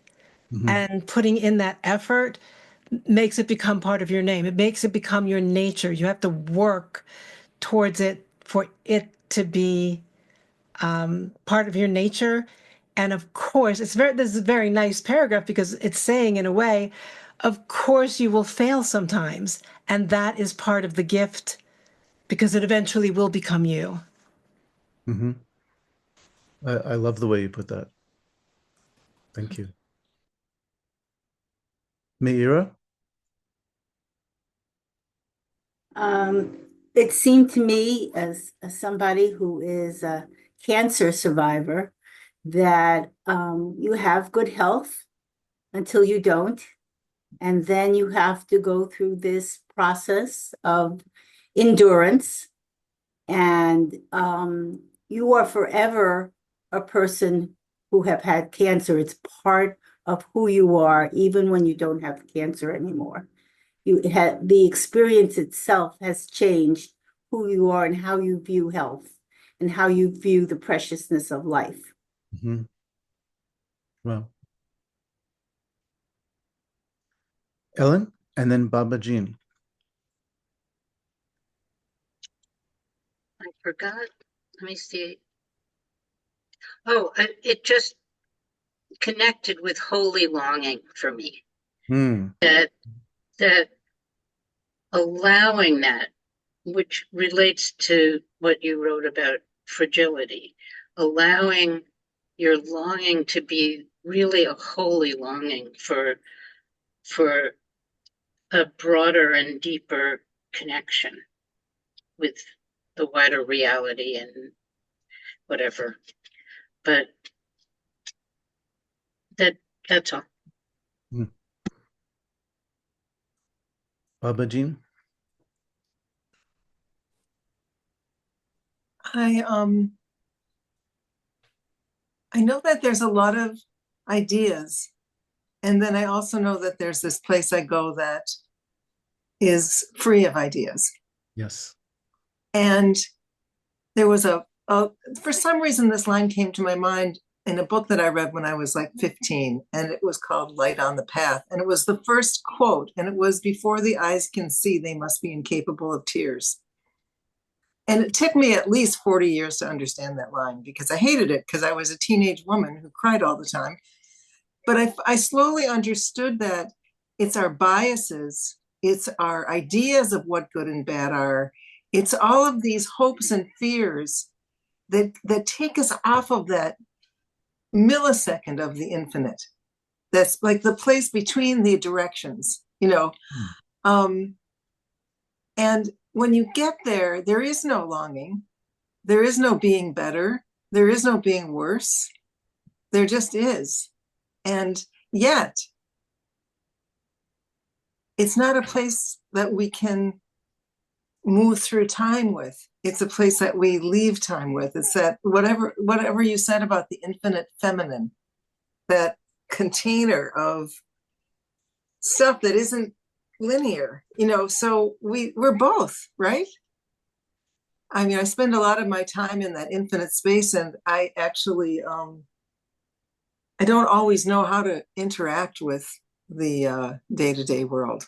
Speaker 10: and putting in that effort makes it become part of your name. It makes it become your nature. You have to work towards it for it to be part of your nature. And of course, this is a very nice paragraph because it's saying in a way, of course you will fail sometimes. And that is part of the gift because it eventually will become you.
Speaker 1: Mm-hmm. I love the way you put that. Thank you. Meira?
Speaker 11: It seemed to me, as somebody who is a cancer survivor, that you have good health until you don't. And then you have to go through this process of endurance. And you are forever a person who have had cancer. It's part of who you are, even when you don't have cancer anymore. The experience itself has changed who you are and how you view health and how you view the preciousness of life.
Speaker 1: Mm-hmm. Well, Ellen, and then Baba Jean.
Speaker 5: I forgot. Let me see. Oh, it just connected with holy longing for me. That allowing that, which relates to what you wrote about fragility, allowing your longing to be really a holy longing for a broader and deeper connection with the wider reality and whatever. But that's all.
Speaker 1: Baba Jean?
Speaker 12: I know that there's a lot of ideas, and then I also know that there's this place I go that is free of ideas.
Speaker 1: Yes.
Speaker 12: And there was for some reason, this line came to my mind in a book that I read when I was like 15, and it was called Light on the Path. And it was the first quote, and it was, "Before the eyes can see, they must be incapable of tears." And it took me at least 40 years to understand that line, because I hated it, because I was a teenage woman who cried all the time. But I slowly understood that it's our biases, it's our ideas of what good and bad are, it's all of these hopes and fears that take us off of that millisecond of the infinite. That's like the place between the directions, you know. And when you get there, there is no longing, there is no being better, there is no being worse, there just is. And yet, it's not a place that we can move through time with. It's a place that we leave time with. It's that whatever you said about the infinite feminine, that container of stuff that isn't linear, you know. So we're both, right? I mean, I spend a lot of my time in that infinite space, and I actually I don't always know how to interact with the day-to-day world.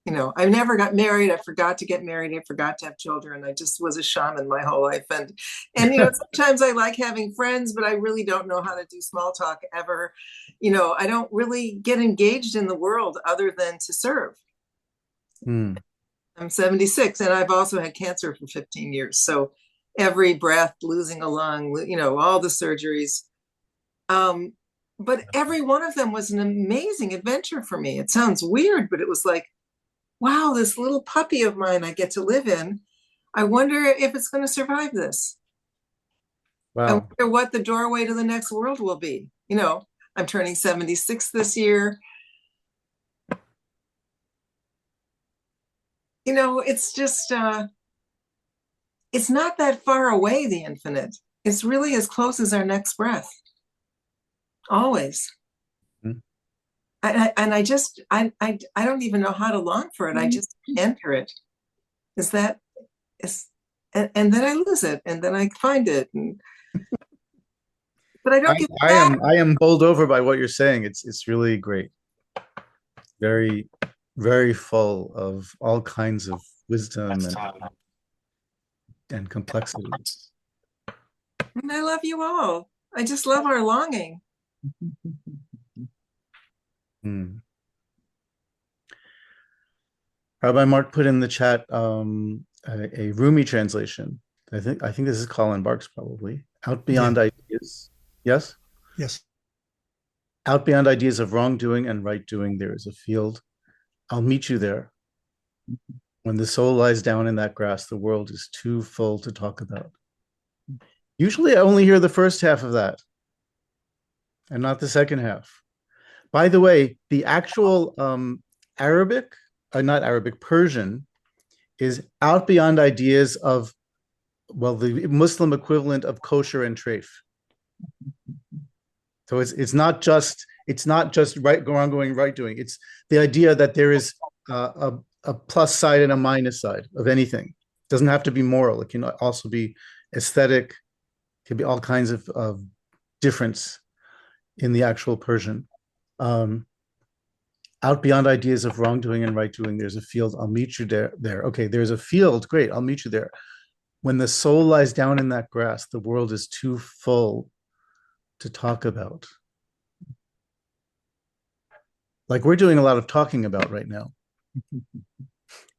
Speaker 12: You know, I never got married. I forgot to get married. I forgot to have children. I just was a shaman my whole life. And you know, sometimes I like having friends, but I really don't know how to do small talk ever. You know, I don't really get engaged in the world other than to serve. I'm 76, and I've also had cancer for 15 years. So every breath, losing a lung, you know, all the surgeries. But every one of them was an amazing adventure for me. It sounds weird, but it was like, wow, this little puppy of mine I get to live in. I wonder if it's going to survive this. Wow. I wonder what the doorway to the next world will be. You know, I'm turning 76 this year. You know, it's just, it's not that far away, the infinite. It's really as close as our next breath. Always. I don't even know how to long for it. I just enter it. And then I lose it, and then I find it. But I don't get back.
Speaker 1: I am bowled over by what you're saying. It's really great. Very, very full of all kinds of wisdom and complexity.
Speaker 12: And I love you all. I just love our longing.
Speaker 1: Rabbi Mark put in the chat a Rumi translation. I think this is Colin Barks, probably. Out beyond ideas. Yes?
Speaker 3: Yes.
Speaker 1: Out beyond ideas of wrongdoing and right doing, there is a field. I'll meet you there. When the soul lies down in that grass, the world is too full to talk about. Usually I only hear the first half of that and not the second half. By the way, the actual Arabic, not Arabic, Persian is out beyond ideas of, well, the Muslim equivalent of kosher and treif. So it's not just right wrongdoing, right doing. It's the idea that there is a plus side and a minus side of anything. It doesn't have to be moral. It can also be aesthetic. It can be all kinds of difference in the actual Persian. Out beyond ideas of wrongdoing and right doing, there's a field. I'll meet you there. Okay, there's a field. Great, I'll meet you there. When the soul lies down in that grass, the world is too full to talk about. Like we're doing a lot of talking about right now.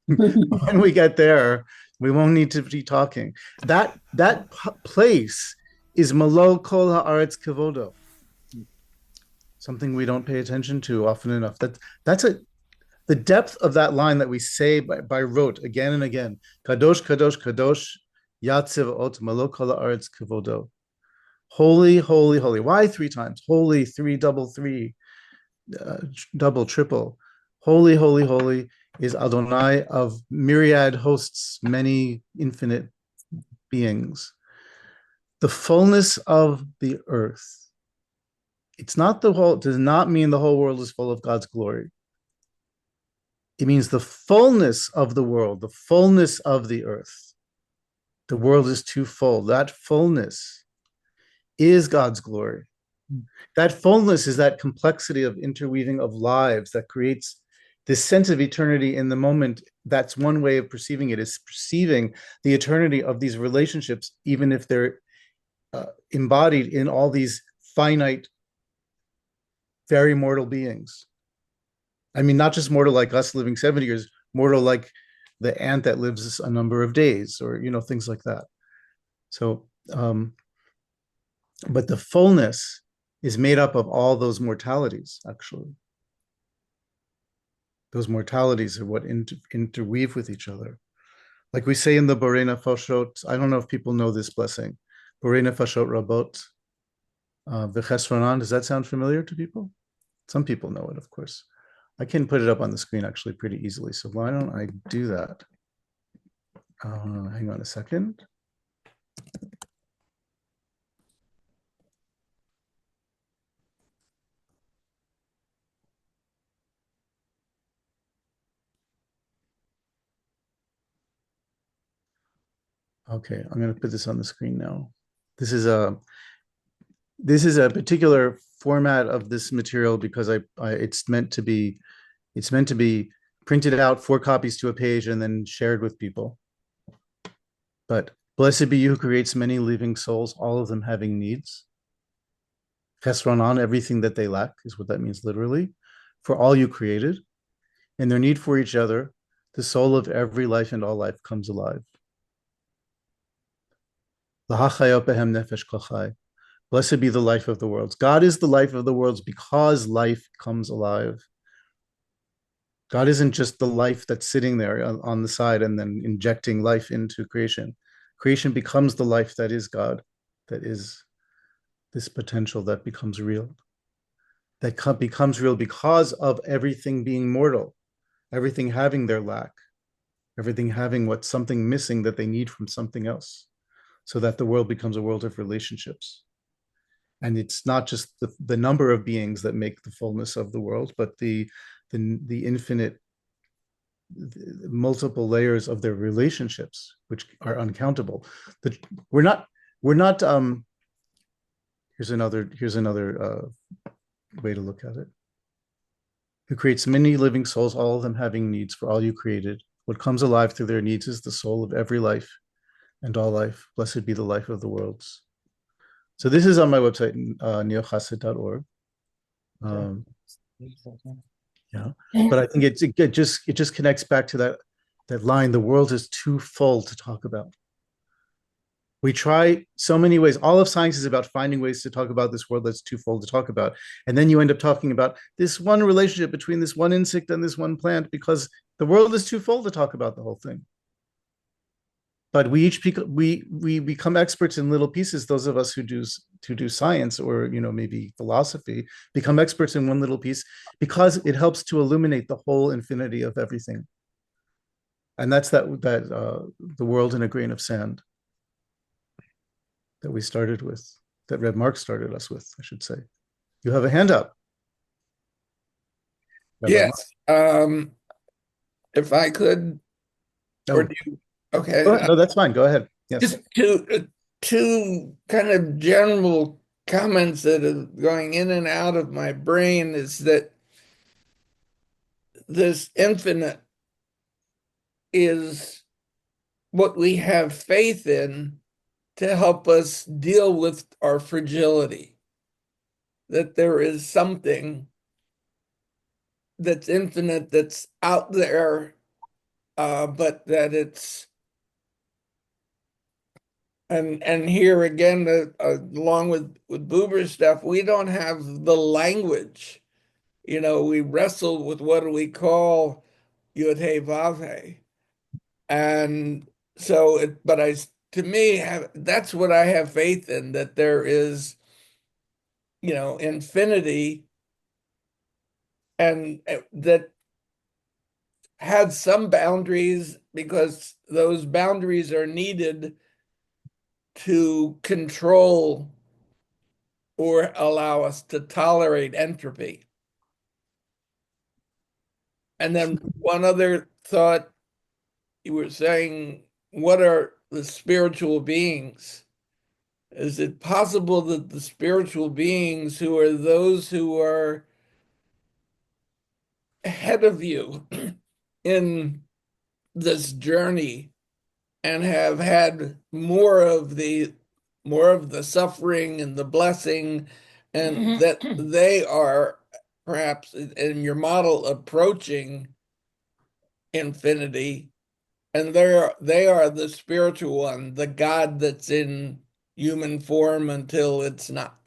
Speaker 1: When we get there, we won't need to be talking. That place is Malo Kol Haaretz Kevodo. Something we don't pay attention to often enough. The depth of that line that we say by rote again and again. Kadosh, Kadosh, Kadosh, Yatziv Ot Malo Kol Haaretz Kevodo. Holy, holy, holy. Why 3 times? Holy, double, triple. Holy, holy, holy is Adonai of myriad hosts, many infinite beings. The fullness of the earth. It's not the whole, does not mean the whole world is full of God's glory. It means the fullness of the world, the fullness of the earth. The world is too full. That fullness is God's glory. That fullness is that complexity of interweaving of lives that creates this sense of eternity in the moment. That's one way of perceiving it, is perceiving the eternity of these relationships, even if they're embodied in all these finite, very mortal beings. I mean, not just mortal like us living 70 years, mortal like the ant that lives a number of days, or, things like that. So, but the fullness is made up of all those mortalities, actually. Those mortalities are what interweave with each other. Like we say in the Borei Nefashot, I don't know if people know this blessing, Borei Nefashot Rabot, V'chesronan. Does that sound familiar to people? Some people know it, of course. I can put it up on the screen actually pretty easily. So why don't I do that? Hang on a second. Okay, I'm going to put this on the screen now. This is a particular format of this material because it's meant to be printed out 4 copies to a page and then shared with people. But blessed be you who creates many living souls, all of them having needs. Chesronan, everything that they lack, is what that means literally. For all you created, and their need for each other, the soul of every life and all life comes alive. Blessed be the life of the worlds. God is the life of the worlds because life comes alive. God isn't just the life that's sitting there on the side and then injecting life into creation. Creation becomes the life that is God, that is this potential that becomes real. That becomes real because of everything being mortal, everything having their lack, everything having something missing that they need from something else, so that the world becomes a world of relationships. And it's not just the number of beings that make the fullness of the world, but the infinite, multiple layers of their relationships, which are uncountable. We're not. Here's another way to look at it. Who creates many living souls, all of them having needs, for all you created. What comes alive through their needs is the soul of every life and all life. Blessed be the life of the worlds. So this is on my website, neochassid.org. Yeah, but I think it just connects back to that line. The world is too full to talk about. We try so many ways. All of science is about finding ways to talk about this world that's too full to talk about. And then you end up talking about this one relationship between this one insect and this one plant because the world is too full to talk about the whole thing. but we become experts in little pieces. Those of us who do science or maybe philosophy become experts in one little piece because it helps to illuminate the whole infinity of everything. And that's the world in a grain of sand that we started with, that Reb Mark started us with, I should say. You have a hand up.
Speaker 13: Yes. If I could, or do you, okay.
Speaker 1: No, that's fine. Go ahead. Yes.
Speaker 13: Just two kind of general comments that are going in and out of my brain is that this infinite is what we have faith in to help us deal with our fragility. That there is something that's infinite, that's out there, but that it's, and here again, along with Buber's stuff, we don't have the language. We wrestle with what do we call Yud Hey Vav Hey, and so to me, that's what I have faith in, that there is, infinity, and that had some boundaries because those boundaries are needed to control or allow us to tolerate entropy. And then one other thought, you were saying, what are the spiritual beings? Is it possible that the spiritual beings who are those who are ahead of you in this journey and have had more of the suffering and the blessing, and that they are perhaps in your model approaching infinity, and they are the spiritual one, the God that's in human form until it's not.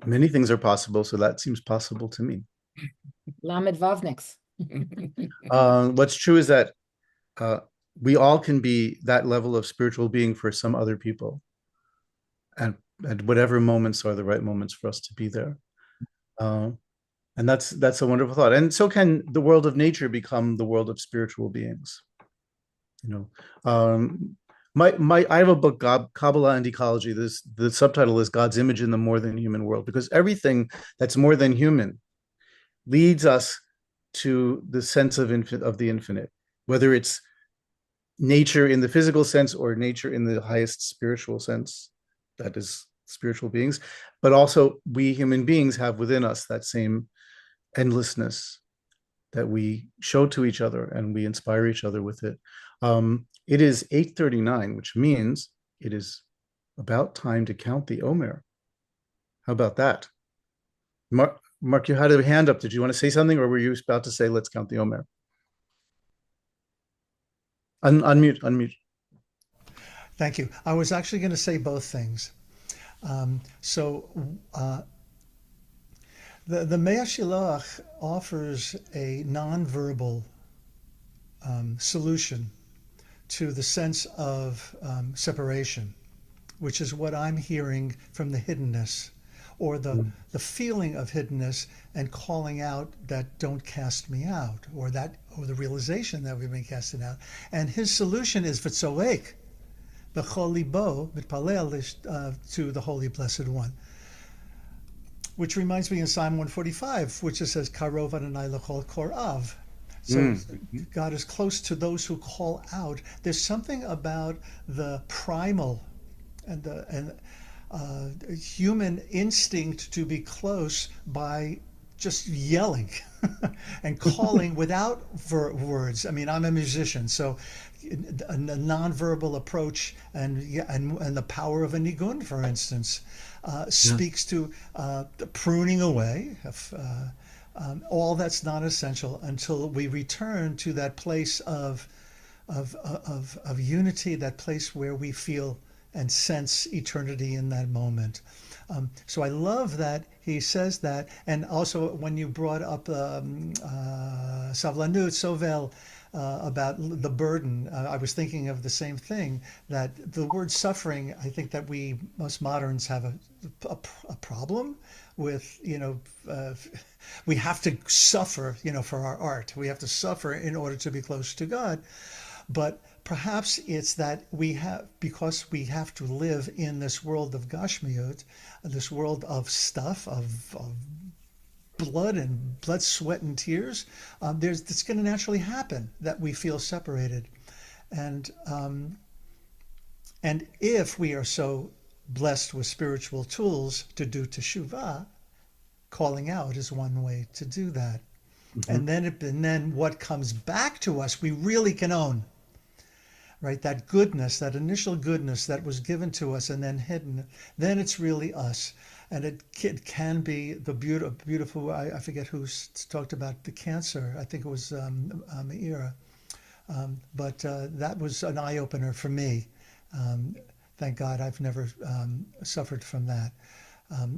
Speaker 1: Many things are possible, so that seems possible to me.
Speaker 8: Lamed Vavniks.
Speaker 1: What's true is that we all can be that level of spiritual being for some other people, and whatever moments are the right moments for us to be there. And that's a wonderful thought. And so can the world of nature become the world of spiritual beings. I have a book, Kabbalah and Ecology. The subtitle is God's Image in the More Than Human World, because everything that's more than human leads us to the sense of the infinite, whether it's nature in the physical sense or nature in the highest spiritual sense, that is spiritual beings. But also we human beings have within us that same endlessness that we show to each other, and we inspire each other with it. It is 8:39, which means it is about time to count the Omer. How about that? Mark, you had a hand up. Did you want to say something, or were you about to say, let's count the Omer? Unmute.
Speaker 3: Thank you. I was actually going to say both things. The Mea Shiloach offers a nonverbal solution to the sense of separation, which is what I'm hearing from the hiddenness, or the feeling of hiddenness, and calling out that don't cast me out, or the realization that we've been casting out. And his solution is v'tzoek b'chol libo mitpalel to the Holy Blessed One. Which reminds me in Psalm 145, which it says, Karov Adonai l'chol korav. So God is close to those who call out. There's something about the primal and the human instinct to be close by just yelling and calling without words. I mean, I'm a musician, so a nonverbal approach and the power of a nigun, for instance, speaks to the pruning away of all that's not essential until we return to that place of unity, that place where we feel and sense eternity in that moment. So I love that he says that. And also when you brought up Savlanut, Sovel, about the burden. I was thinking of the same thing, that the word suffering, I think that most moderns have a problem with, we have to suffer, for our art. We have to suffer in order to be close to God. But perhaps it's that because we have to live in this world of Gashmiut, this world of stuff, of blood, sweat, and tears, it's going to naturally happen that we feel separated. And if we are so blessed with spiritual tools to do teshuvah, calling out is one way to do that. And then what comes back to us, we really can own. Right, that goodness, that initial goodness that was given to us and then hidden, then it's really us. And it can be the beautiful, I forget who talked about the cancer. I think it was Meira. But that was an eye-opener for me. Thank God I've never suffered from that.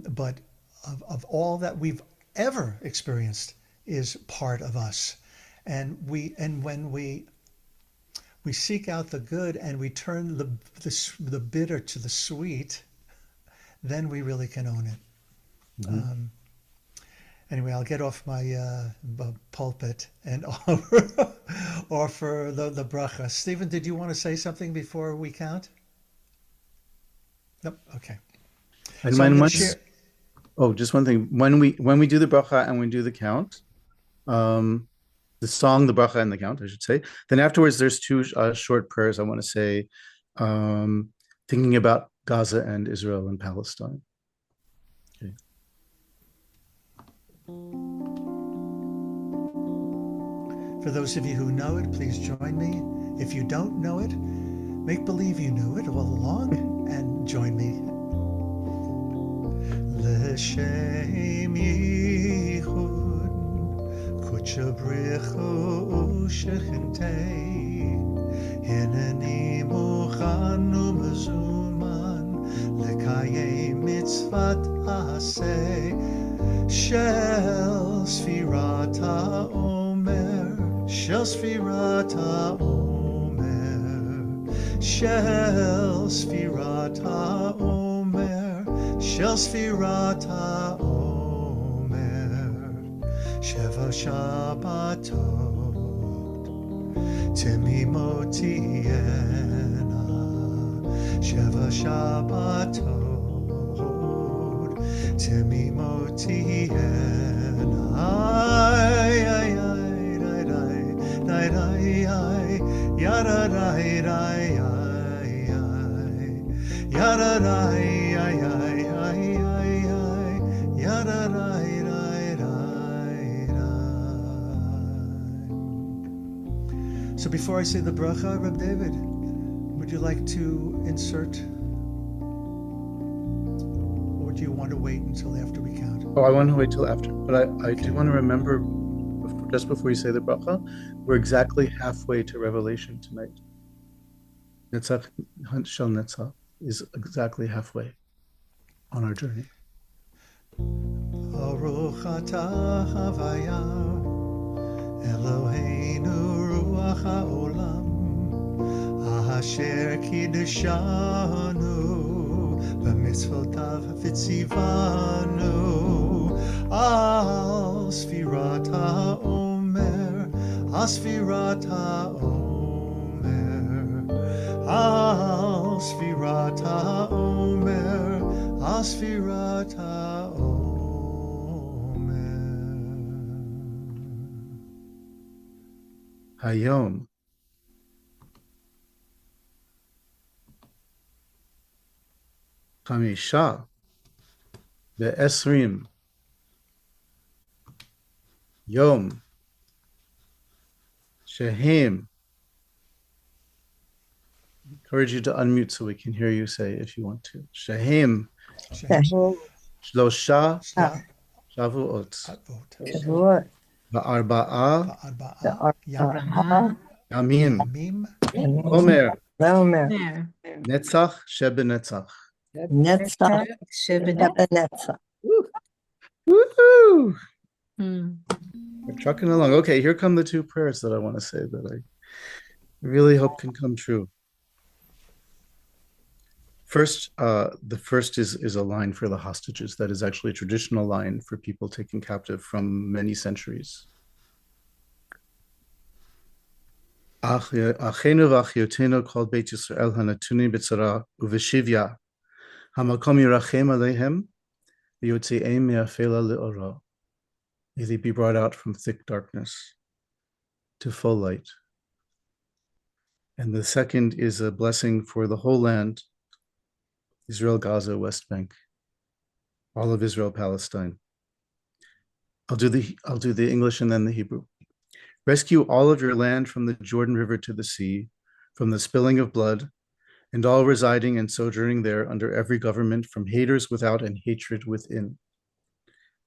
Speaker 3: But of all that we've ever experienced is part of us. And when we seek out the good and we turn the bitter to the sweet, then we really can own it. Anyway, I'll get off my pulpit and offer the bracha. Stephen, did you want to say something before we count? Nope. Okay.
Speaker 1: And
Speaker 3: So
Speaker 1: just one thing. When we do the bracha and we do the count, the song, the bracha, and the count, I should say. Then afterwards, there's two short prayers I want to say, thinking about Gaza and Israel and Palestine. Okay.
Speaker 3: For those of you who know it, please join me. If you don't know it, make believe you knew it all along and join me. L'shem yichud Kuchabrichu shechintei Hineni mochan u'mezuman Lekayem mitzvat aseh Shel sfirat ha'omer Shel sfirat ha'omer Shel sfirat ha'omer Shel sfirat ha'omer Sheva Shabbatot Timimot tiena Sheva Shabbatot Timimot tiena Ay ay ay ay ay ay ay yada ay ay ay ay yada ay ay ay ay ay yada ay. So before I say the bracha, Reb David, would you like to insert, or do you want to wait until after we count?
Speaker 1: Oh, I want to wait till after, but I do want to remember, just before you say the bracha, we're exactly halfway to Revelation tonight. Netzach Shel Netzach is exactly halfway on our journey.
Speaker 3: Baruch atah havaya Eloheinu ruach haolam asher kiddushanu b'mitzvotav v'tzivanu al sfirat ha'omer al sfirat ha'omer al sfirat ha'omer al sfirat ha'omer.
Speaker 1: Hayom Chamisha Ve'esrim Yom Shehim. Encourage you to unmute so we can hear you say if you want to. Shehim Shlosha Shavuot Ba'arba'a Yamim Omer Netzach Shebenetzach.
Speaker 10: Netzach Shebenetzach.
Speaker 1: Woohoo! Trucking along. Okay, here come the two prayers that I want to say that I really hope can come true. First, the first is a line for the hostages. That is actually a traditional line for people taken captive from many centuries. Achenu v'achiotenu kol Beit Yisrael hanatunim b'tzara uveshivya hamakom yirachem aleihem v'yotzeim me'afela le'ora. May they be brought out from thick darkness to full light. And the second is a blessing for the whole land, Israel, Gaza, West Bank, all of Israel, Palestine. I'll do the English and then the Hebrew. Rescue all of your land from the Jordan River to the sea, from the spilling of blood, and all residing and sojourning there under every government, from haters without and hatred within.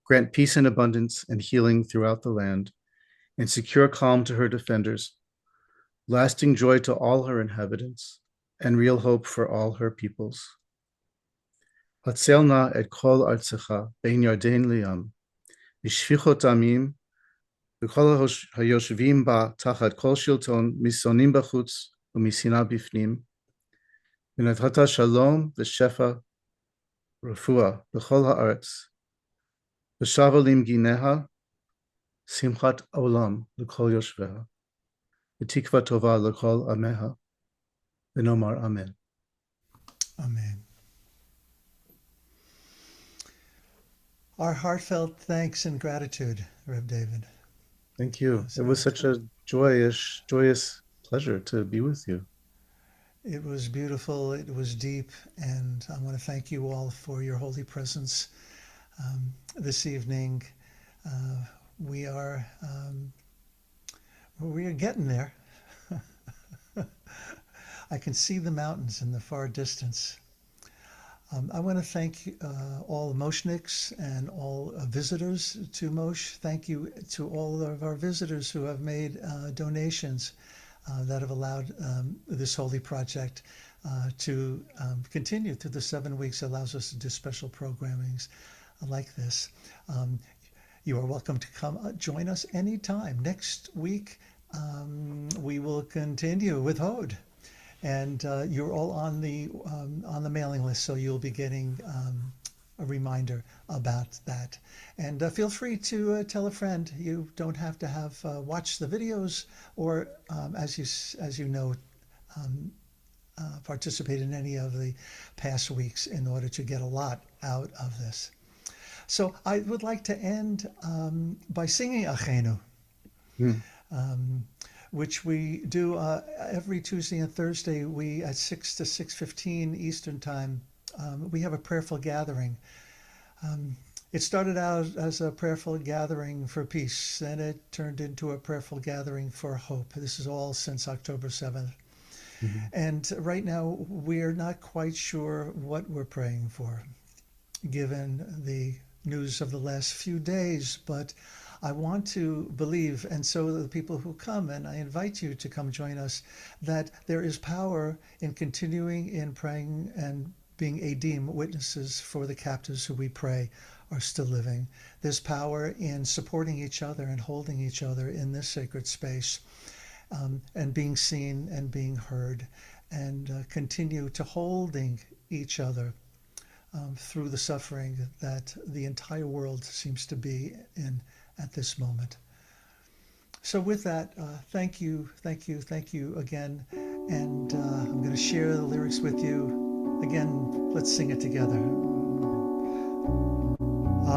Speaker 1: Grant peace and abundance and healing throughout the land, and secure calm to her defenders, lasting joy to all her inhabitants, and real hope for all her peoples. Hatzelna et kol artzecha bein Yarden liam, b'shfichot amim, v'kol hayoshvim ba tachat kol shilton misonim b'chutz u'misina b'fnim, v'natata shalom v'shefa refuah b'chol ha'aretz, v'shavalim gineha simchat olam l'kol yoshveha, v'tikva tova l'kol ameha, v'nomar amen.
Speaker 3: Amen. Our heartfelt thanks and gratitude, Reb David.
Speaker 1: Thank you. It was such a joyous pleasure to be with you.
Speaker 3: It was beautiful, it was deep, and I want to thank you all for your holy presence this evening. We are getting there. I can see the mountains in the far distance. I want to thank all Moshniks and all visitors to Mosh. Thank you to all of our visitors who have made donations that have allowed this holy project to continue through the 7 weeks. It allows us to do special programmings like this. You are welcome to come join us anytime. Next week, we will continue with Hod. And you're all on the mailing list, so you'll be getting a reminder about that. And feel free to tell a friend. You don't have to have watched the videos, or as you know, participate in any of the past weeks in order to get a lot out of this. So I would like to end by singing Achenu. Which we do every Tuesday and Thursday. We at 6 to 6:15 Eastern Time. We have a prayerful gathering. It started out as a prayerful gathering for peace, and it turned into a prayerful gathering for hope. This is all since October 7th. Mm-hmm. And right now, we're not quite sure what we're praying for, given the news of the last few days, but I want to believe, and so the people who come, and I invite you to come join us, that there is power in continuing in praying and being Edim, witnesses for the captives who we pray are still living. There's power in supporting each other and holding each other in this sacred space, and being seen and being heard, and continue to holding each other through the suffering that the entire world seems to be in at this moment. So with that, thank you again. And I'm going to share the lyrics with you. Again, let's sing it together.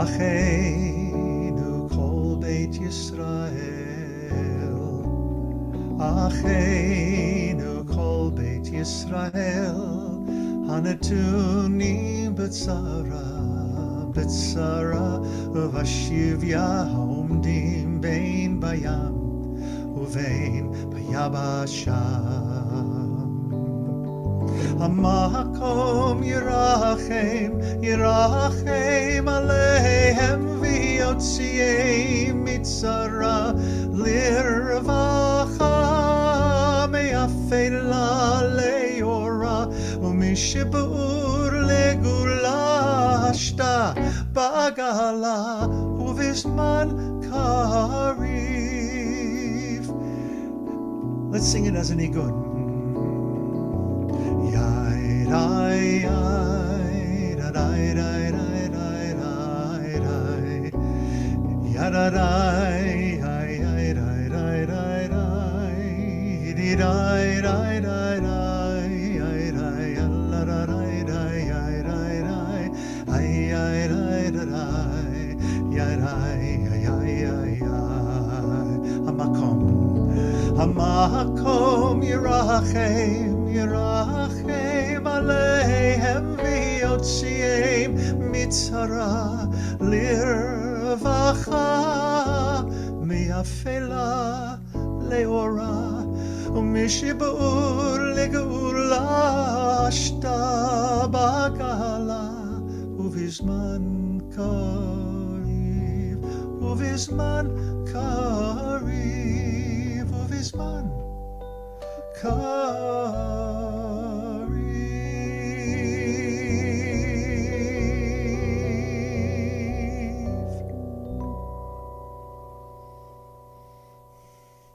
Speaker 3: Achenu kol Beit Yisrael, Achenu kol Beit Yisrael, Hanatunim B'tzara uvashivya homdim bein bayam uvein bayabasham. Hamakom yirachem aleihem v'yotziei mitzara lirvacha me'afela leora u'mishibur legulashta bagala uvizman karim. Let's sing it as an igun. Hamakom Yerachem, Yerachem Alehem V'yotziim Mitzara Lirvacha Mi'afela Leora Umishibur Legeula Ashta Bagala Uvizman Kariv Uvizman Kariv Uvizman Kariv